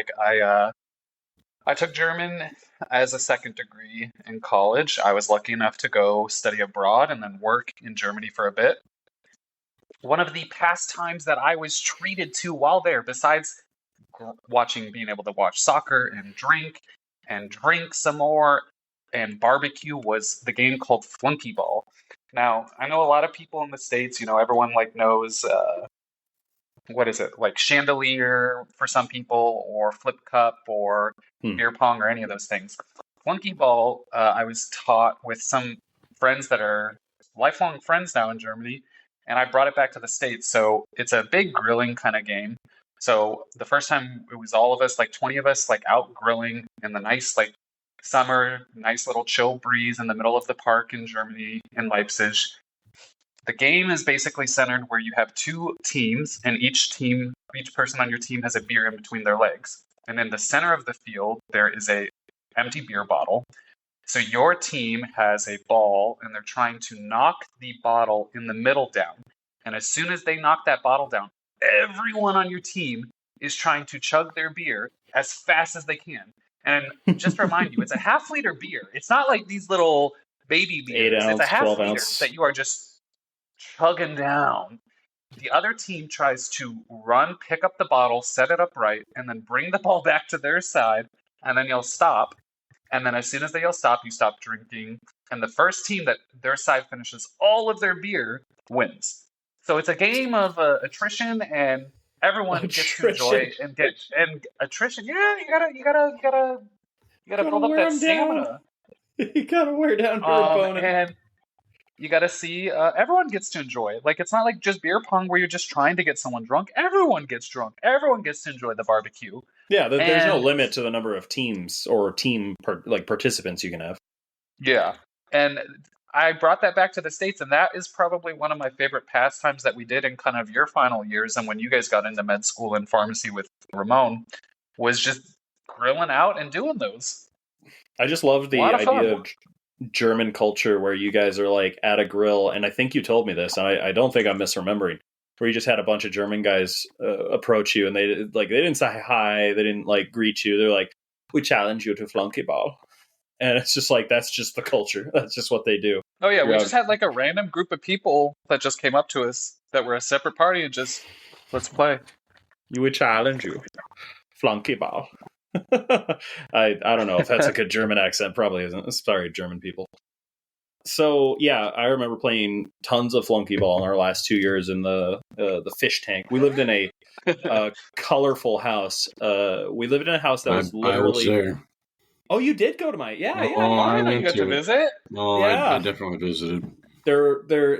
I took German as a second degree in college. I was lucky enough to go study abroad and then work in Germany for a bit. One of the pastimes that I was treated to while there, besides being able to watch soccer and drink some more and barbecue, was the game called Flunky Ball. Now, I know a lot of people in the States, everyone knows, what is it, like Chandelier for some people, or Flip Cup, or beer pong, or any of those things. Flunky Ball, I was taught with some friends that are lifelong friends now in Germany, and I brought it back to the States. So it's a big grilling kind of game. So the first time it was all of us, like 20 of us, like out grilling in the nice, like summer, nice little chill breeze in the middle of the park in Germany, in Leipzig. The game is basically centered where you have two teams, and each person on your team has a beer in between their legs. And in the center of the field, there is a empty beer bottle. So your team has a ball, and they're trying to knock the bottle in the middle down. And as soon as they knock that bottle down, everyone on your team is trying to chug their beer as fast as they can. And just to remind you, it's a half-liter beer. It's not like these little baby beers. 8 ounce, it's a half-liter 12 ounce. that you are just chugging down. The other team tries to run, pick up the bottle, set it upright, and then bring the ball back to their side, and then you'll stop. And then as soon as they yell stop, you stop drinking. And the first team that their side finishes all of their beer wins. So it's a game of attrition, and everyone gets to enjoy and attrition. Yeah, you gotta build up that stamina. You gotta wear down your opponent. And you gotta see everyone gets to enjoy it. Like, it's not like just beer pong where you're just trying to get someone drunk. Everyone gets drunk. Everyone gets to enjoy the barbecue. Yeah, there's no limit to the number of teams or participants you can have. Yeah, and I brought that back to the States, and that is probably one of my favorite pastimes that we did in kind of your final years, and when you guys got into med school and pharmacy with Ramon, was just grilling out and doing those. I just love the idea of German culture where you guys are like at a grill, and I think you told me this, and I don't think I'm misremembering, where you just had a bunch of German guys approach you, and they didn't say hi, they didn't like greet you, they're like, we challenge you to flunkyball. And it's just like, that's just the culture. That's just what they do. Oh yeah, we just had like a random group of people that just came up to us that were a separate party and just, let's play. You would challenge you. Flunkyball. I don't know if that's a good German accent. Probably isn't. Sorry, German people. So yeah, I remember playing tons of flunkyball in our last 2 years in the fish tank. We lived in a colorful house. We lived in a house that was literally. I was there. Oh, you did go to my I you got to visit. Oh, yeah. I definitely visited.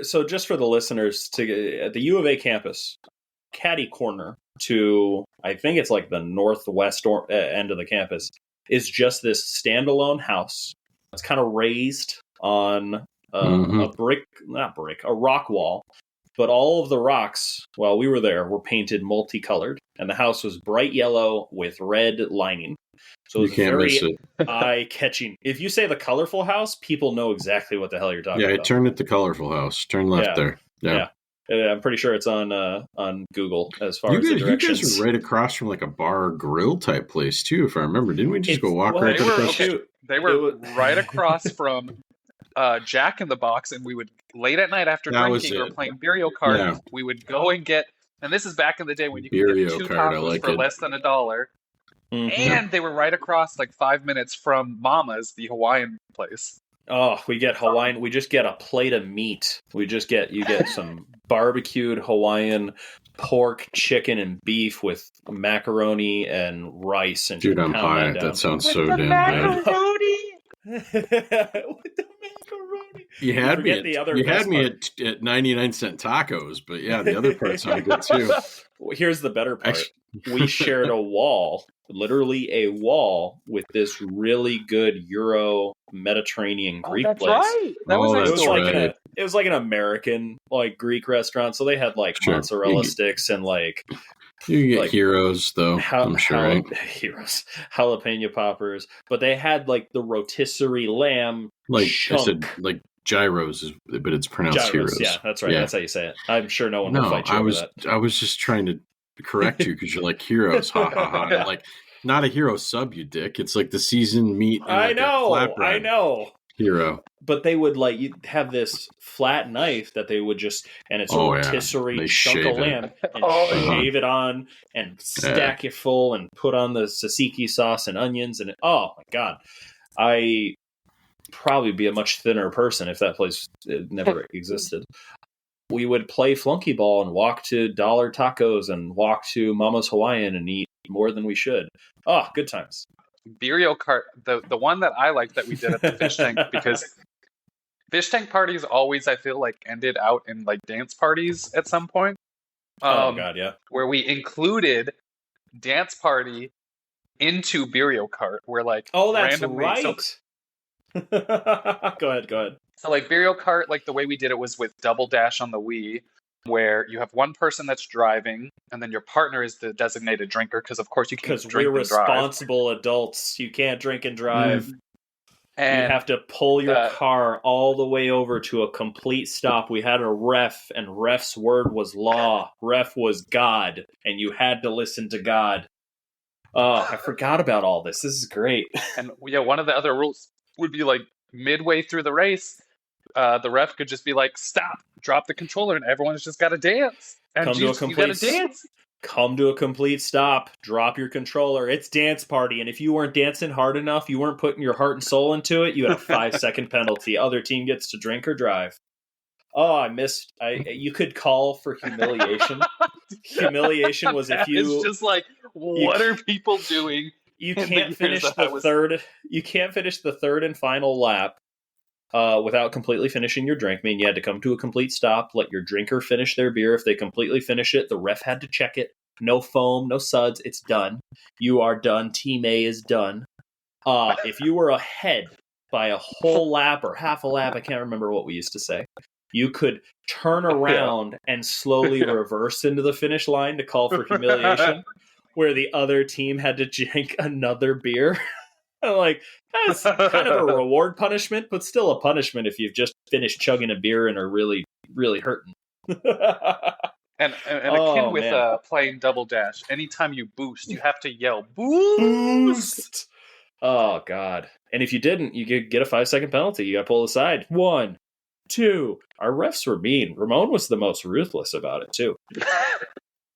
So just for the listeners, at the U of A campus, catty corner to, I think it's like the northwest end of the campus, is just this standalone house. It's kind of raised on a rock wall, but all of the rocks while we were there were painted multicolored, and the house was bright yellow with red lining. So it was very eye-catching. If you say the colorful house, people know exactly what the hell you're talking about. Yeah, turn it to colorful house. Turn left there. Yeah. I'm pretty sure it's on Google as far as the directions. You guys were right across from like a bar grill type place too, if I remember. Didn't we just go walk right across? They were right across from Jack in the Box, and we would, late at night after drinking or playing Burial Card, we would go and get, and this is back in the day when you could get 2 tacos for less than $1. Mm-hmm. And they were right across, like 5 minutes from Mama's, the Hawaiian place. Oh, we get Hawaiian. We just get a plate of meat. You get some barbecued Hawaiian pork, chicken, and beef with macaroni and rice. And dude, I'm high. That sounds so damn macaroni. With the macaroni. You had me at 99-cent tacos, but yeah, the other part sounded good too. Here's the better part. We shared a wall, literally a wall, with this really good Euro Mediterranean Greek place. Right. It was like an American Greek restaurant, so they had mozzarella sticks and you get heroes though. I'm sure heroes, jalapeno poppers, but they had the rotisserie lamb. Chunk. I said gyros, but it's pronounced heroes. Yeah, that's right. Yeah. That's how you say it. I'm sure no one will fight you over that. I was just trying to correct you because you're like heroes. Ha ha ha. Yeah. Not a hero sub, you dick. It's like the seasoned meat. And I know. Hero. But they would you'd have this flat knife that they would just, and it's a rotisserie chunk of lamb, and shave it on and stack it full and put on the tzatziki sauce and onions and oh my god, I probably be a much thinner person if that place never existed. We would play flunkyball and walk to Dollar Tacos and walk to Mama's Hawaiian and eat more than we should. Oh, good times. Burial cart, the one that I liked that we did at the fish tank, because fish tank parties always, I feel ended out in dance parties at some point. Oh god, yeah. Where we included dance party into Burial Cart, where like that's randomly, right. Go ahead. So like Burial Cart, like the way we did it was with Double Dash on the Wii, where you have one person that's driving, and then your partner is the designated drinker, because of course you can't drink and drive. Because we're responsible adults. You can't drink and drive. And you'd have to pull your car all the way over to a complete stop. We had a ref, and ref's word was law. Ref was God, and you had to listen to God. Oh, I forgot about all this. This is great. And yeah, one of the other rules would be like midway through the race, the ref could just be like, "Stop! Drop the controller," and everyone's just got to dance. And you gotta dance. Come to a complete stop. Drop your controller. It's dance party, and if you weren't dancing hard enough, you weren't putting your heart and soul into it, you had a 5-second penalty. Other team gets to drink or drive. Oh, I missed. You could call for humiliation. Humiliation was if you. It's just like, what are people doing? You can't finish the third. You can't finish the third and final lap without completely finishing your drink. I mean, you had to come to a complete stop, let your drinker finish their beer. If they completely finish it, the ref had to check it. No foam, no suds. It's done. You are done. Team A is done. If you were ahead by a whole lap or half a lap, I can't remember what we used to say, you could turn around and slowly reverse into the finish line to call for humiliation, where the other team had to drink another beer. Like, that's kind of a reward punishment, but still a punishment if you've just finished chugging a beer and are really, really hurting. And akin with playing Double Dash, anytime you boost, you have to yell, "Boost!" Oh, God. And if you didn't, you could get a 5-second penalty. You got to pull aside. 1, 2. Our refs were mean. Ramon was the most ruthless about it, too.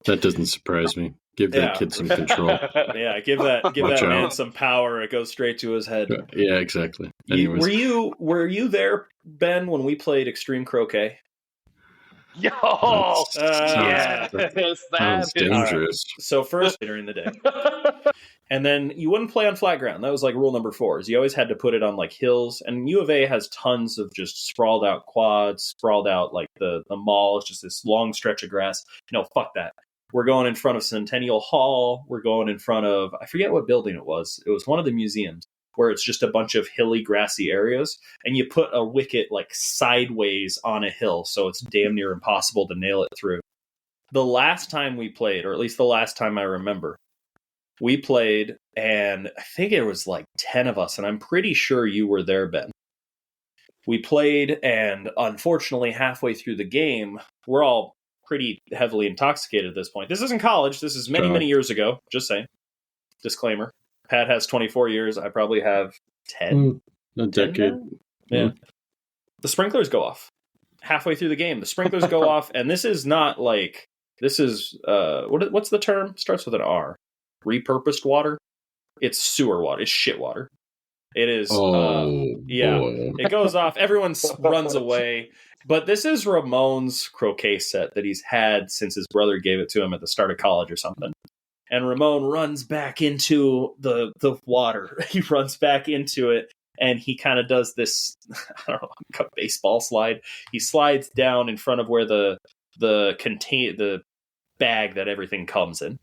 That doesn't surprise me. Give that kid some control. Yeah, give that man some power. It goes straight to his head. Yeah, exactly. Anyways. Were you there, Ben, when we played Extreme Croquet? Yo! That's dangerous. Right. So first during the day. And then you wouldn't play on flat ground. That was like rule number 4. Is you always had to put it on like hills. And U of A has tons of just sprawled out quads, sprawled out like the mall. It's just this long stretch of grass. No, fuck that. We're going in front of Centennial Hall. We're going in front of, I forget what building it was. It was one of the museums where it's just a bunch of hilly, grassy areas. And you put a wicket like sideways on a hill. So it's damn near impossible to nail it through. The last time we played, or at least the last time I remember, we played, and I think it was like 10 of us. And I'm pretty sure you were there, Ben. We played, and unfortunately, halfway through the game, we're all pretty heavily intoxicated at this point. This isn't college. This is many, many years ago. Just saying. Disclaimer. Pat has 24 years. I probably have 10. A decade. Yeah. The sprinklers go off. Halfway through the game, the sprinklers go off. And this is not like, this is, what's the term? Starts with an R. Repurposed water. It's sewer water. It's shit water. It is. Boy. It goes off. Everyone runs away. But this is Ramon's croquet set that he's had since his brother gave it to him at the start of college or something. And Ramon runs back into the water. He runs back into it, and he kind of does this, I don't know, like a baseball slide. He slides down in front of where the bag that everything comes in.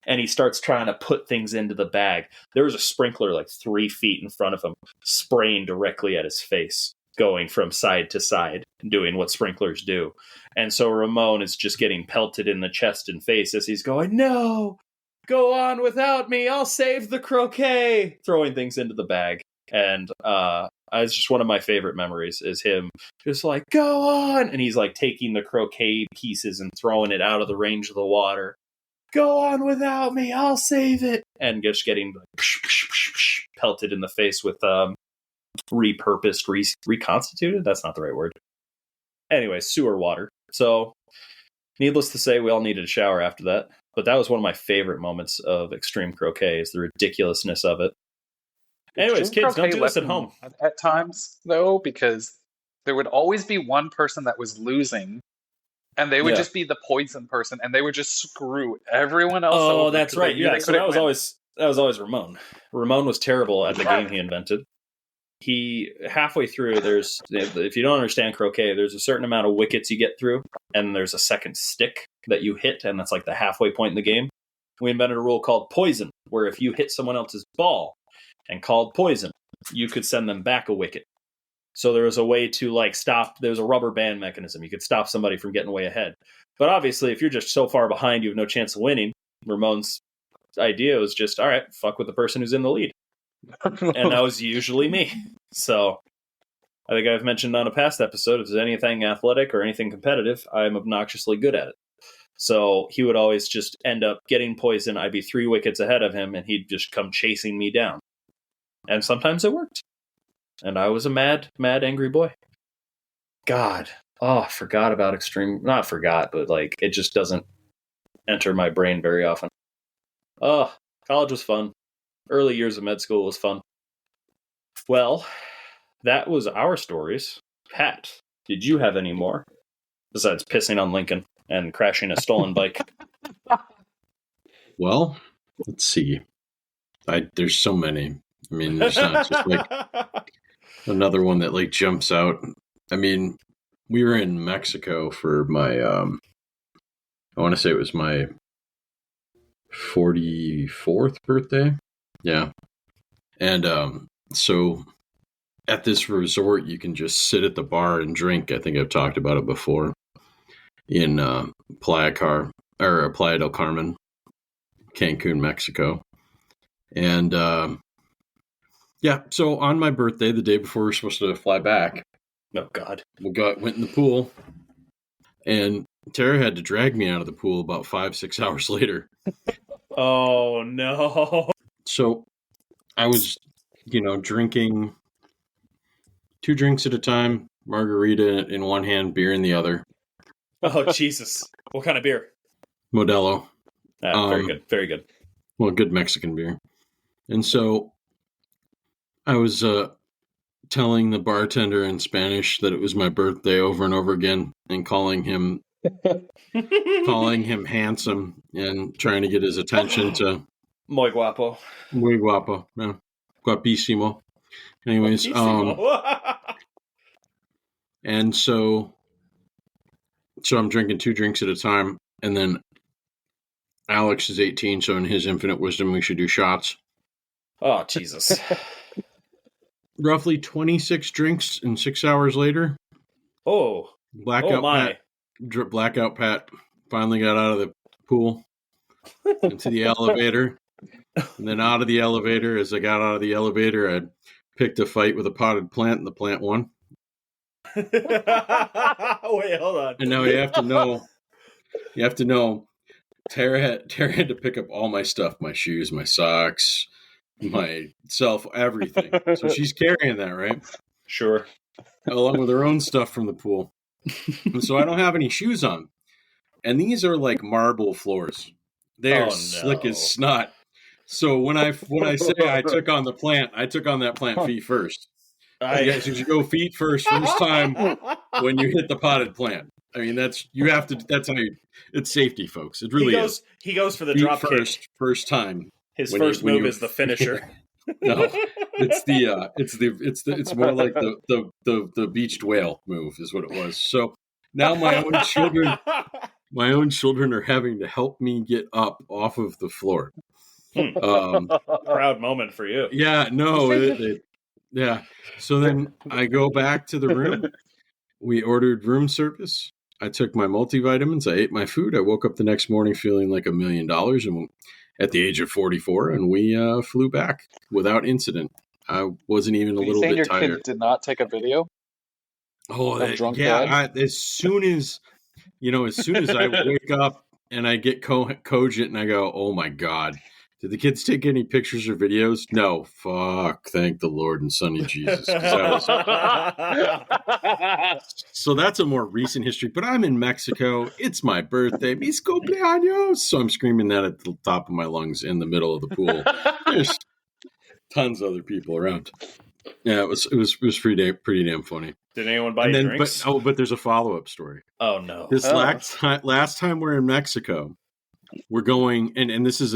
And he starts trying to put things into the bag. There was a sprinkler like 3 feet in front of him, spraying directly at his face, going from side to side, doing what sprinklers do. And so Ramon is just getting pelted in the chest and face as he's going, "No, go on without me. I'll save the croquet," throwing things into the bag. And it's just one of my favorite memories is him just like, "Go on." And he's like taking the croquet pieces and throwing it out of the range of the water. "Go on without me, I'll save it." And just getting pelted in the face with repurposed, reconstituted? That's not the right word. Anyway, sewer water. So, needless to say, we all needed a shower after that. But that was one of my favorite moments of Extreme Croquet, is the ridiculousness of it. Anyways, kids, don't do this at home. At times, though, because there would always be one person that was losing, and they would just be the poison person, and they would just screw everyone else over. Oh, that's right. Yeah, so that was always Ramon. Ramon was terrible at the game he invented. He, halfway through, if you don't understand croquet, there's a certain amount of wickets you get through, and there's a second stick that you hit, and that's like the halfway point in the game. we invented a rule called poison, where if you hit someone else's ball and called poison, you could send them back a wicket. So there was a way to like stop. There's a rubber band mechanism. You could stop somebody from getting way ahead. But obviously, if you're just so far behind, you have no chance of winning. Ramon's idea was just, all right, fuck with the person who's in the lead. And that was usually me. So I think I've mentioned on a past episode, if there's anything athletic or anything competitive, I'm obnoxiously good at it. So he would always just end up getting poison. I'd be 3 wickets ahead of him, and he'd just come chasing me down. And sometimes it worked. And I was a mad, angry boy. God. Oh, forgot about extreme. Not forgot, but like it just doesn't enter my brain very often. Oh, college was fun. Early years of med school was fun. Well, that was our stories. Pat, did you have any more? Besides pissing on Lincoln and crashing a stolen bike. Well, let's see. There's so many. I mean, there's not just like another one that like jumps out. I mean, we were in Mexico for my, I want to say it was my 44th birthday. Yeah. And so at this resort, you can just sit at the bar and drink. I think I've talked about it before in Playa del Carmen, Cancun, Mexico. And yeah, so on my birthday, the day before we were supposed to fly back, oh God, went in the pool, and Tara had to drag me out of the pool about 5-6 hours later. Oh no! So I was, drinking 2 drinks at a time, margarita in one hand, beer in the other. Oh Jesus! What kind of beer? Modelo. Very good, very good. Well, good Mexican beer. And so I was telling the bartender in Spanish that it was my birthday over and over again, and calling him handsome and trying to get his attention to muy guapo. Muy guapo. Yeah. Guapísimo. Anyways, and so I'm drinking 2 drinks at a time, and then Alex is 18, so in his infinite wisdom, we should do shots. Oh, Jesus. Roughly 26 drinks and 6 hours later. Oh. Blackout Pat finally got out of the pool into the elevator. And then out of the elevator, as I got out of the elevator, I picked a fight with a potted plant, and the plant won. Wait, hold on. And now you have to know, Tara had to pick up all my stuff, my shoes, my socks, myself, everything. So she's carrying that, right? Sure. Along with her own stuff from the pool. And so I don't have any shoes on. And these are like marble floors. They are slick as snot. So when I say I took on that plant feet first. Yes, you should go feet first time when you hit the potted plant. I mean, that's how it's safety, folks. It really is. He goes for the feet drop first, kick. First time. His first move is the finisher. No, it's more like the beached whale move is what it was. So now my own children are having to help me get up off of the floor. Proud moment for you. Yeah, no, yeah. So then I go back to the room. We ordered room service. I took my multivitamins. I ate my food. I woke up the next morning feeling like $1 million, and at the age of 44, and we flew back without incident. I wasn't even a little bit tired. Your kid did not take a video? Oh, yeah. As soon as I wake up and I get cogent and I go, oh my God, did the kids take any pictures or videos? No. Fuck. Thank the Lord and Sonny Jesus. So that's a more recent history. But I'm in Mexico. It's my birthday. Mis cumpleaños. So I'm screaming that at the top of my lungs in the middle of the pool. There's tons of other people around. Yeah, it was pretty damn funny. Did anyone buy you drinks? But there's a follow-up story. Oh no. Last time we're in Mexico, we're going, and this is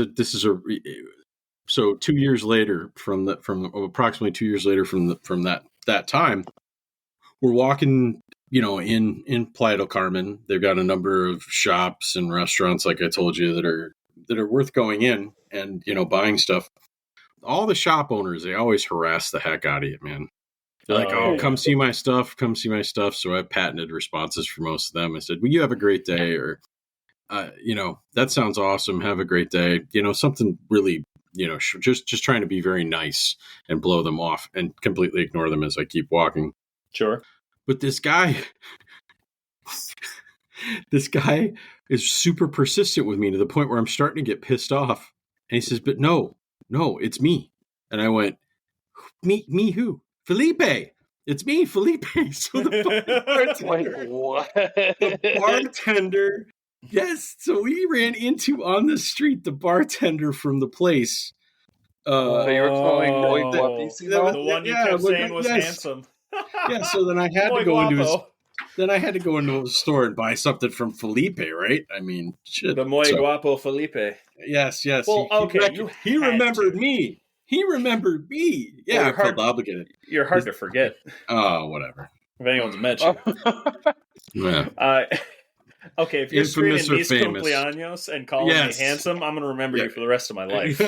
so 2 years later from approximately 2 years later from that time, we're walking, in Playa del Carmen. They've got a number of shops and restaurants, like I told you, that are that are worth going in and, buying stuff. All the shop owners, they always harass the heck out of you, man. They're like, come see my stuff, come see my stuff. So I have patented responses for most of them. I said, well, you have a great day, or, that sounds awesome. Have a great day. Something really, just trying to be very nice and blow them off and completely ignore them as I keep walking. Sure. But this guy is super persistent with me to the point where I'm starting to get pissed off. And he says, but no, it's me. And I went, me who? Felipe. It's me, Felipe. So the bartender. Yes. So we ran into on the street the bartender from the place. So you were calling the one you kept saying was handsome. Yeah. So then I had to go into the store and buy something from Felipe, right? I mean, shit. The muy guapo Felipe. Yes. Well, he remembered me. He remembered me. Yeah, I felt obligated. You're hard to forget. Oh, whatever. If anyone's met you. Yeah. Okay, if you're screaming mis cumpleaños and calling me handsome, I'm going to remember you for the rest of my life.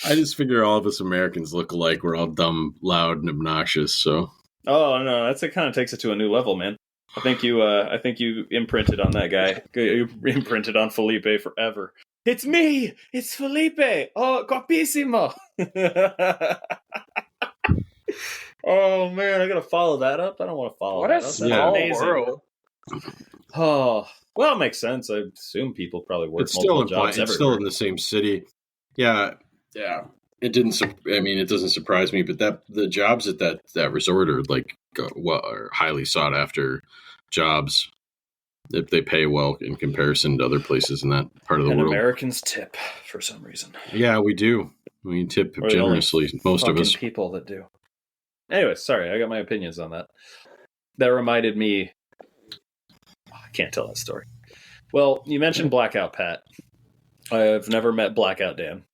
I just figure all of us Americans look alike. We're all dumb, loud, and obnoxious. So. Oh no, it kind of takes it to a new level, man. I think you imprinted on that guy. You imprinted on Felipe forever. It's me. It's Felipe. Oh, guapísimo. Oh man, I gotta follow that up. I don't want to follow that up. That's amazing. World. Oh, well, it makes sense. I assume people probably work multiple jobs everywhere. It's still in the same city. Yeah. It doesn't surprise me, but the jobs at that resort are are highly sought after jobs. If they pay well in comparison to other places in that part of the world. Americans tip for some reason. Yeah, we do. We tip generously. Most of us. People that do. Anyway, sorry, I got my opinions on that. That reminded me. I can't tell that story. Well, you mentioned Blackout Pat. I've never met Blackout Dan.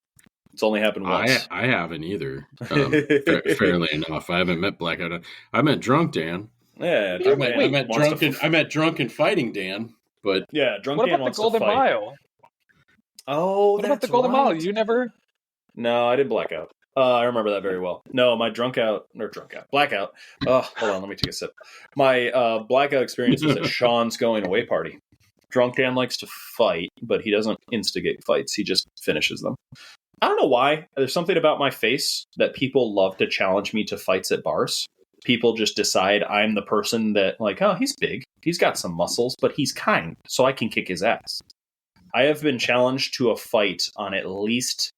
It's only happened once. I haven't either. Fairly enough, I haven't met Blackout Dan. I met Drunk Dan. Yeah, I met drunken fighting Dan, but drunk what Dan about the Golden Mile? Oh, what about the Golden Mile? You never? No, I did Blackout. I remember that very well. No, my blackout. Oh, hold on, let me take a sip. My blackout experience was at Sean's going away party. Drunk Dan likes to fight, but he doesn't instigate fights. He just finishes them. I don't know why. There's something about my face that people love to challenge me to fights at bars. People just decide I'm the person that, he's big, he's got some muscles, but he's kind, so I can kick his ass. I have been challenged to a fight on at least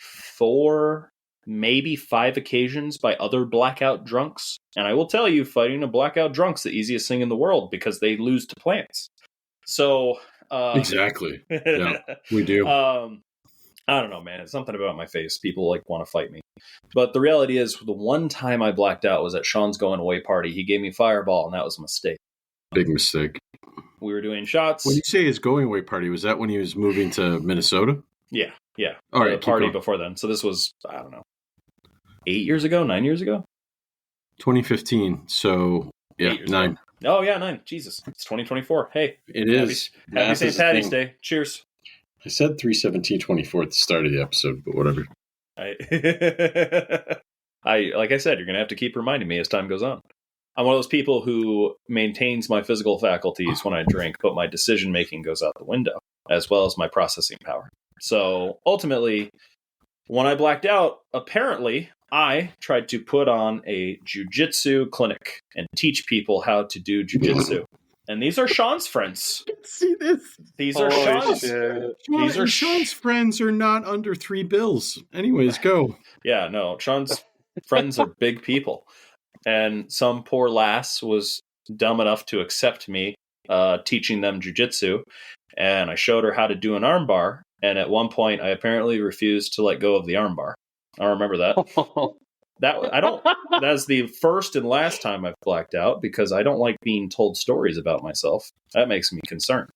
4, maybe 5 occasions by other blackout drunks. And I will tell you, fighting a blackout drunk's the easiest thing in the world because they lose to plants. So... exactly. Yeah, we do. I don't know, man. It's something about my face. People want to fight me. But the reality is, the one time I blacked out was at Sean's going away party. He gave me Fireball, and that was a mistake. Big mistake. We were doing shots. When you say his going away party, was that when he was moving to Minnesota? Yeah. All right. The party before then. So this was, I don't know, 8 years ago, 9 years ago? 2015. So, yeah, 9. Ago. Oh, yeah, 9. Jesus. It's 2024. Hey. It is. Happy St. Paddy's Day. Cheers. I said 3/17/24 at the start of the episode, but whatever. Like I said, you're going to have to keep reminding me as time goes on. I'm one of those people who maintains my physical faculties when I drink, but my decision making goes out the window, as well as my processing power. So ultimately, when I blacked out, apparently I tried to put on a jiu-jitsu clinic and teach people how to do jiu-jitsu. And these are Sean's friends. See this? These are Sean's. Sean's friends are not under $3. Anyways, go. Yeah, no. Sean's friends are big people, and some poor lass was dumb enough to accept me teaching them jiu-jitsu, and I showed her how to do an armbar. And at one point, I apparently refused to let go of the armbar. I remember that. That's the first and last time I've blacked out because I don't like being told stories about myself. That makes me concerned.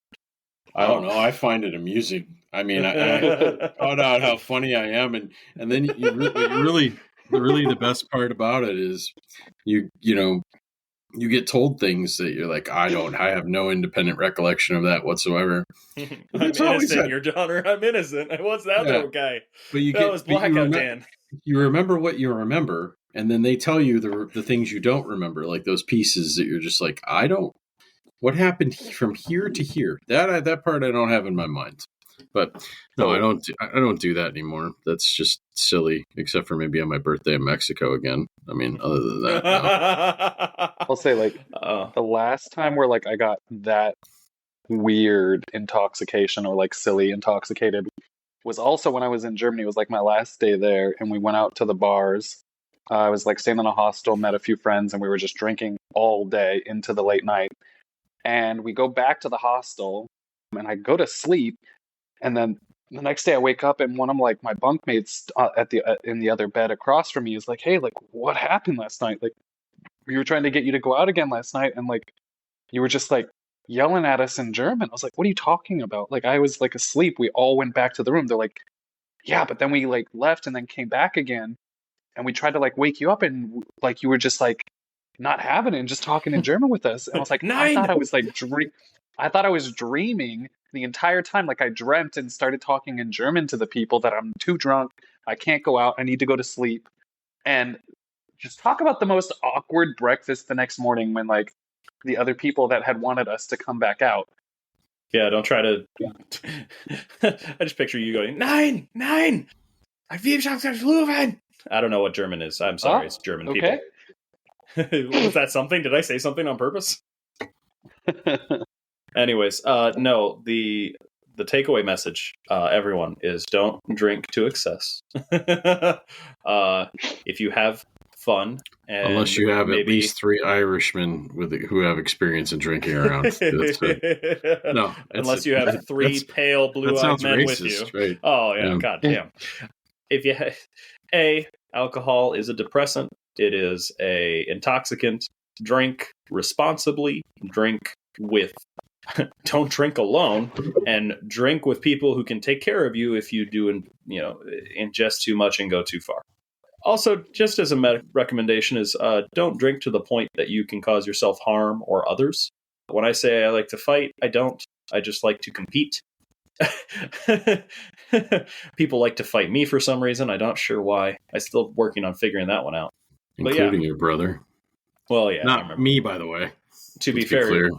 I don't know. I find it amusing. I mean, I found out how funny I am, and then you really the best part about it is you you get told things that you're like, I have no independent recollection of that whatsoever. I'm innocent, Your Honor. I'm innocent. What's that little guy? But that was Blackout Dan. You remember what you remember, and then they tell you the things you don't remember, like those pieces that you're just like, what happened from here to here? That part I don't have in my mind. But no, I don't do that anymore. That's just silly, except for maybe on my birthday in Mexico again. I mean, other than that, no. I'll say like the last time where like I got that weird intoxication or like silly intoxicated was also when I was in Germany. It was like my last day there, and we went out to the bars. I was like staying in a hostel, met a few friends, and we were just drinking all day into the late night. And we go back to the hostel, and I go to sleep. And then the next day I wake up, and one of like my bunkmates in the other bed across from me is like, "Hey, like what happened last night? Like we were trying to get you to go out again last night, and like you were just like yelling at us in German." I was like, "What are you talking about?" Like I was like asleep. We all went back to the room. They're like, "Yeah, but then we like left and then came back again, and we tried to like wake you up, and like you were just like not having it and just talking in German with us." And I was like, I thought I was like I thought I was dreaming the entire time. Like I dreamt and started talking in German to the people that I'm too drunk. I can't go out. I need to go to sleep. And just talk about the most awkward breakfast the next morning when like the other people that had wanted us to come back out. Yeah, don't try to. I just picture you going, Nein! I don't know what German is. I'm sorry, it's German okay. people. Was that something? Did I say something on purpose? Anyways, no, the takeaway message, everyone, is don't drink to excess. If you have fun, and unless you have at least 3 Irishmen who have experience in drinking around. No, unless you have 3 pale blue-eyed men racist, with you. Right? Oh yeah, God damn. If you alcohol is a depressant, it is a intoxicant. Drink responsibly. Drink with. Don't drink alone, and drink with people who can take care of you if you do, ingest too much and go too far. Also, just as a recommendation is don't drink to the point that you can cause yourself harm or others. When I say I like to fight, I don't. I just like to compete. People like to fight me for some reason. I'm not sure why. I'm still working on figuring that one out. Including your brother. Well, yeah. Not me, by the way. To be fair,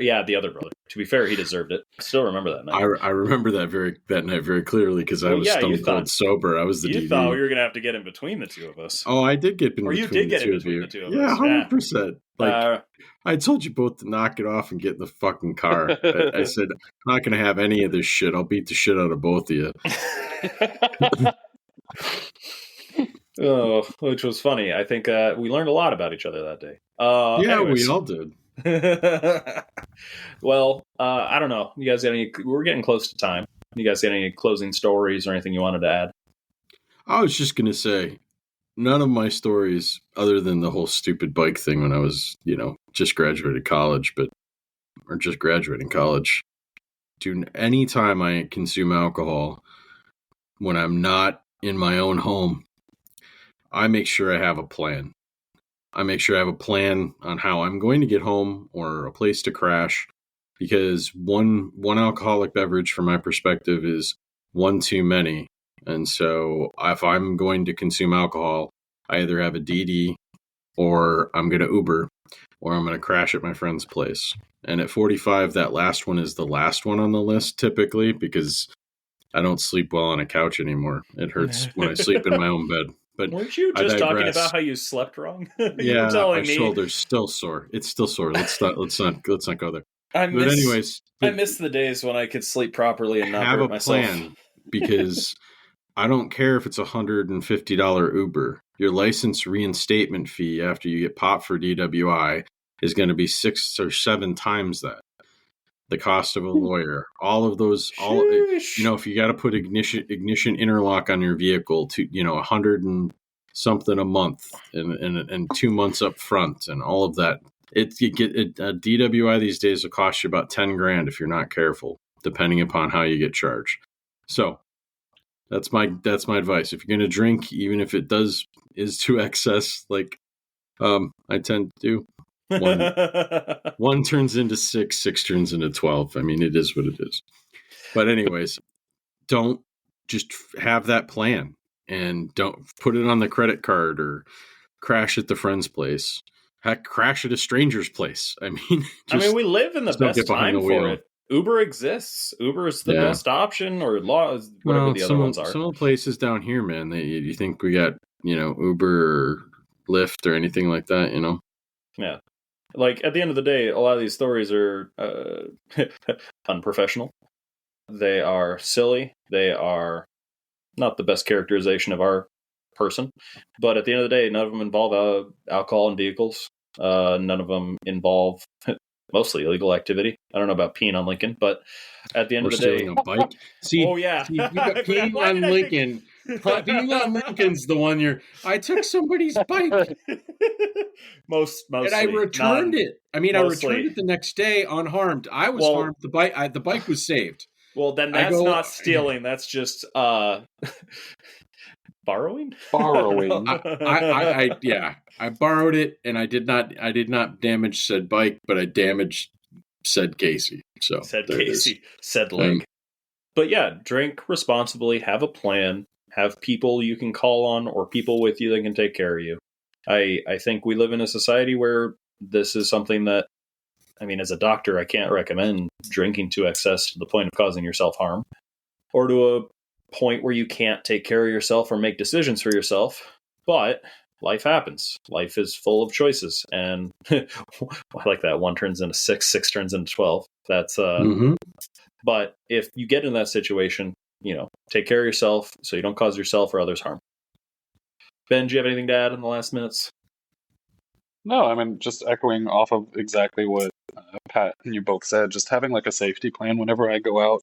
yeah, the other brother. To be fair, he deserved it. I still remember that night. I remember that night very clearly because I was stone cold sober. I was the DD. You thought we were going to have to get in between the two of us. Oh, I did get in between the two of you. Or you did get in between the two of us. Yeah, 100%. Like, I told you both to knock it off and get in the fucking car. I said, I'm not going to have any of this shit. I'll beat the shit out of both of you. Oh, which was funny. I think we learned a lot about each other that day. Anyways. We all did. Well, I don't know. You guys got any? We're getting close to time. You guys got any closing stories or anything you wanted to add? I was just going to say, none of my stories, other than the whole stupid bike thing when I was, just graduating college, any time I consume alcohol when I'm not in my own home, I make sure I have a plan. I make sure I have a plan on how I'm going to get home or a place to crash, because one alcoholic beverage from my perspective is one too many. And so if I'm going to consume alcohol, I either have a DD or I'm going to Uber or I'm going to crash at my friend's place. And at 45, that last one is the last one on the list typically, because I don't sleep well on a couch anymore. It hurts when I sleep in my own bed. But weren't you just talking about how you slept wrong? Yeah, my shoulder's still sore. It's still sore. Let's not go there. I miss the days when I could sleep properly and not hurt myself. Have a plan, because I don't care if it's $150 Uber. Your license reinstatement fee after you get popped for DWI is going to be 6 or 7 times that. The cost of a lawyer, all of those, if you got to put ignition interlock on your vehicle to, $100 and something a month and 2 months up front and all of that. A DWI these days will cost you about $10,000 if you're not careful, depending upon how you get charged. So that's my advice. If you're going to drink, even if it is to excess, like I tend to do, One turns into 6, 6 turns into 12. I mean, it is what it is. But anyways, don't just have that plan and don't put it on the credit card or crash at the friend's place. Heck, crash at a stranger's place. I mean, we live in the best time for it. Uber exists. Uber is the best option, or whatever the other ones are. Some places down here, man, you think we got, Uber or Lyft or anything like that, Yeah. Like, at the end of the day, a lot of these stories are unprofessional. They are silly. They are not the best characterization of our person. But at the end of the day, none of them involve alcohol in vehicles. None of them involve mostly illegal activity. I don't know about peeing on Lincoln, but at the end of the day... a bike. See, oh, yeah. You got peeing on Lincoln. Peeing on Lincoln's the one I took somebody's bike. Mostly. And I returned it. I mean, mostly. I returned it the next day unharmed. I was harmed. The bike was saved. Well, then that's not stealing. That's just borrowing. Borrowing. I borrowed it, and I did not damage said bike, but I damaged said Casey. So said Casey, said leg. But yeah, drink responsibly. Have a plan. Have people you can call on, or people with you that can take care of you. I think we live in a society where this is something that, I mean, as a doctor, I can't recommend drinking to excess to the point of causing yourself harm, or to a point where you can't take care of yourself or make decisions for yourself. But life happens. Life is full of choices. And I like that. 1 turns into 6, 6 turns into 12. That's, But if you get in that situation, take care of yourself so you don't cause yourself or others harm. Ben, do you have anything to add in the last minutes? No, I mean, just echoing off of exactly what Pat and you both said, just having like a safety plan whenever I go out,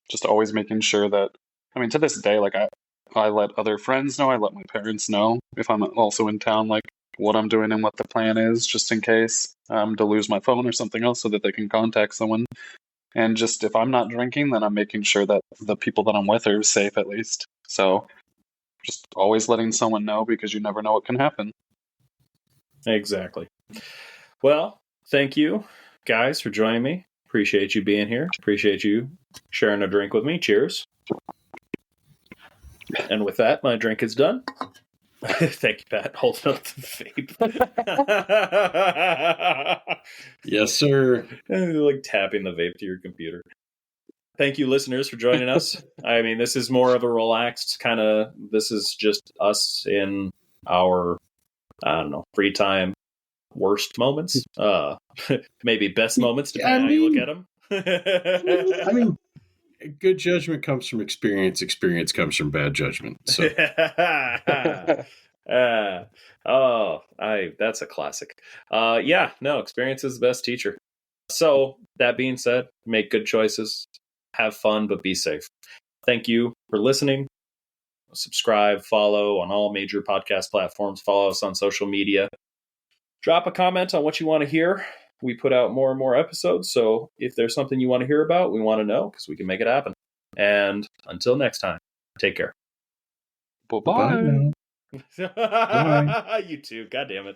just always making sure that, I mean, to this day, like I let other friends know, I let my parents know if I'm also in town, like what I'm doing and what the plan is, just in case to lose my phone or something else so that they can contact someone. And just if I'm not drinking, then I'm making sure that the people that I'm with are safe at least. So just always letting someone know, because you never know what can happen. Exactly. Well, thank you guys for joining me. Appreciate you being here. Appreciate you sharing a drink with me. Cheers. And with that, my drink is done. Thank you, Pat. Holding up the vape. Yes, sir. Like tapping the vape to your computer. Thank you, listeners, for joining us. I mean, this is more of a relaxed kind of, this is just us in our, I don't know, free time, worst moments. Maybe best moments, depending on how you look at them. I mean, good judgment comes from experience. Experience comes from bad judgment. So. That's a classic. Experience is the best teacher. So that being said, make good choices, have fun, but be safe. Thank you for listening. Subscribe, follow on all major podcast platforms. Follow us on social media. Drop a comment on what you want to hear. We put out more and more episodes, so if there's something you want to hear about, we want to know, because we can make it happen. And until next time, take care. Bye-bye. Bye. You too. God damn it.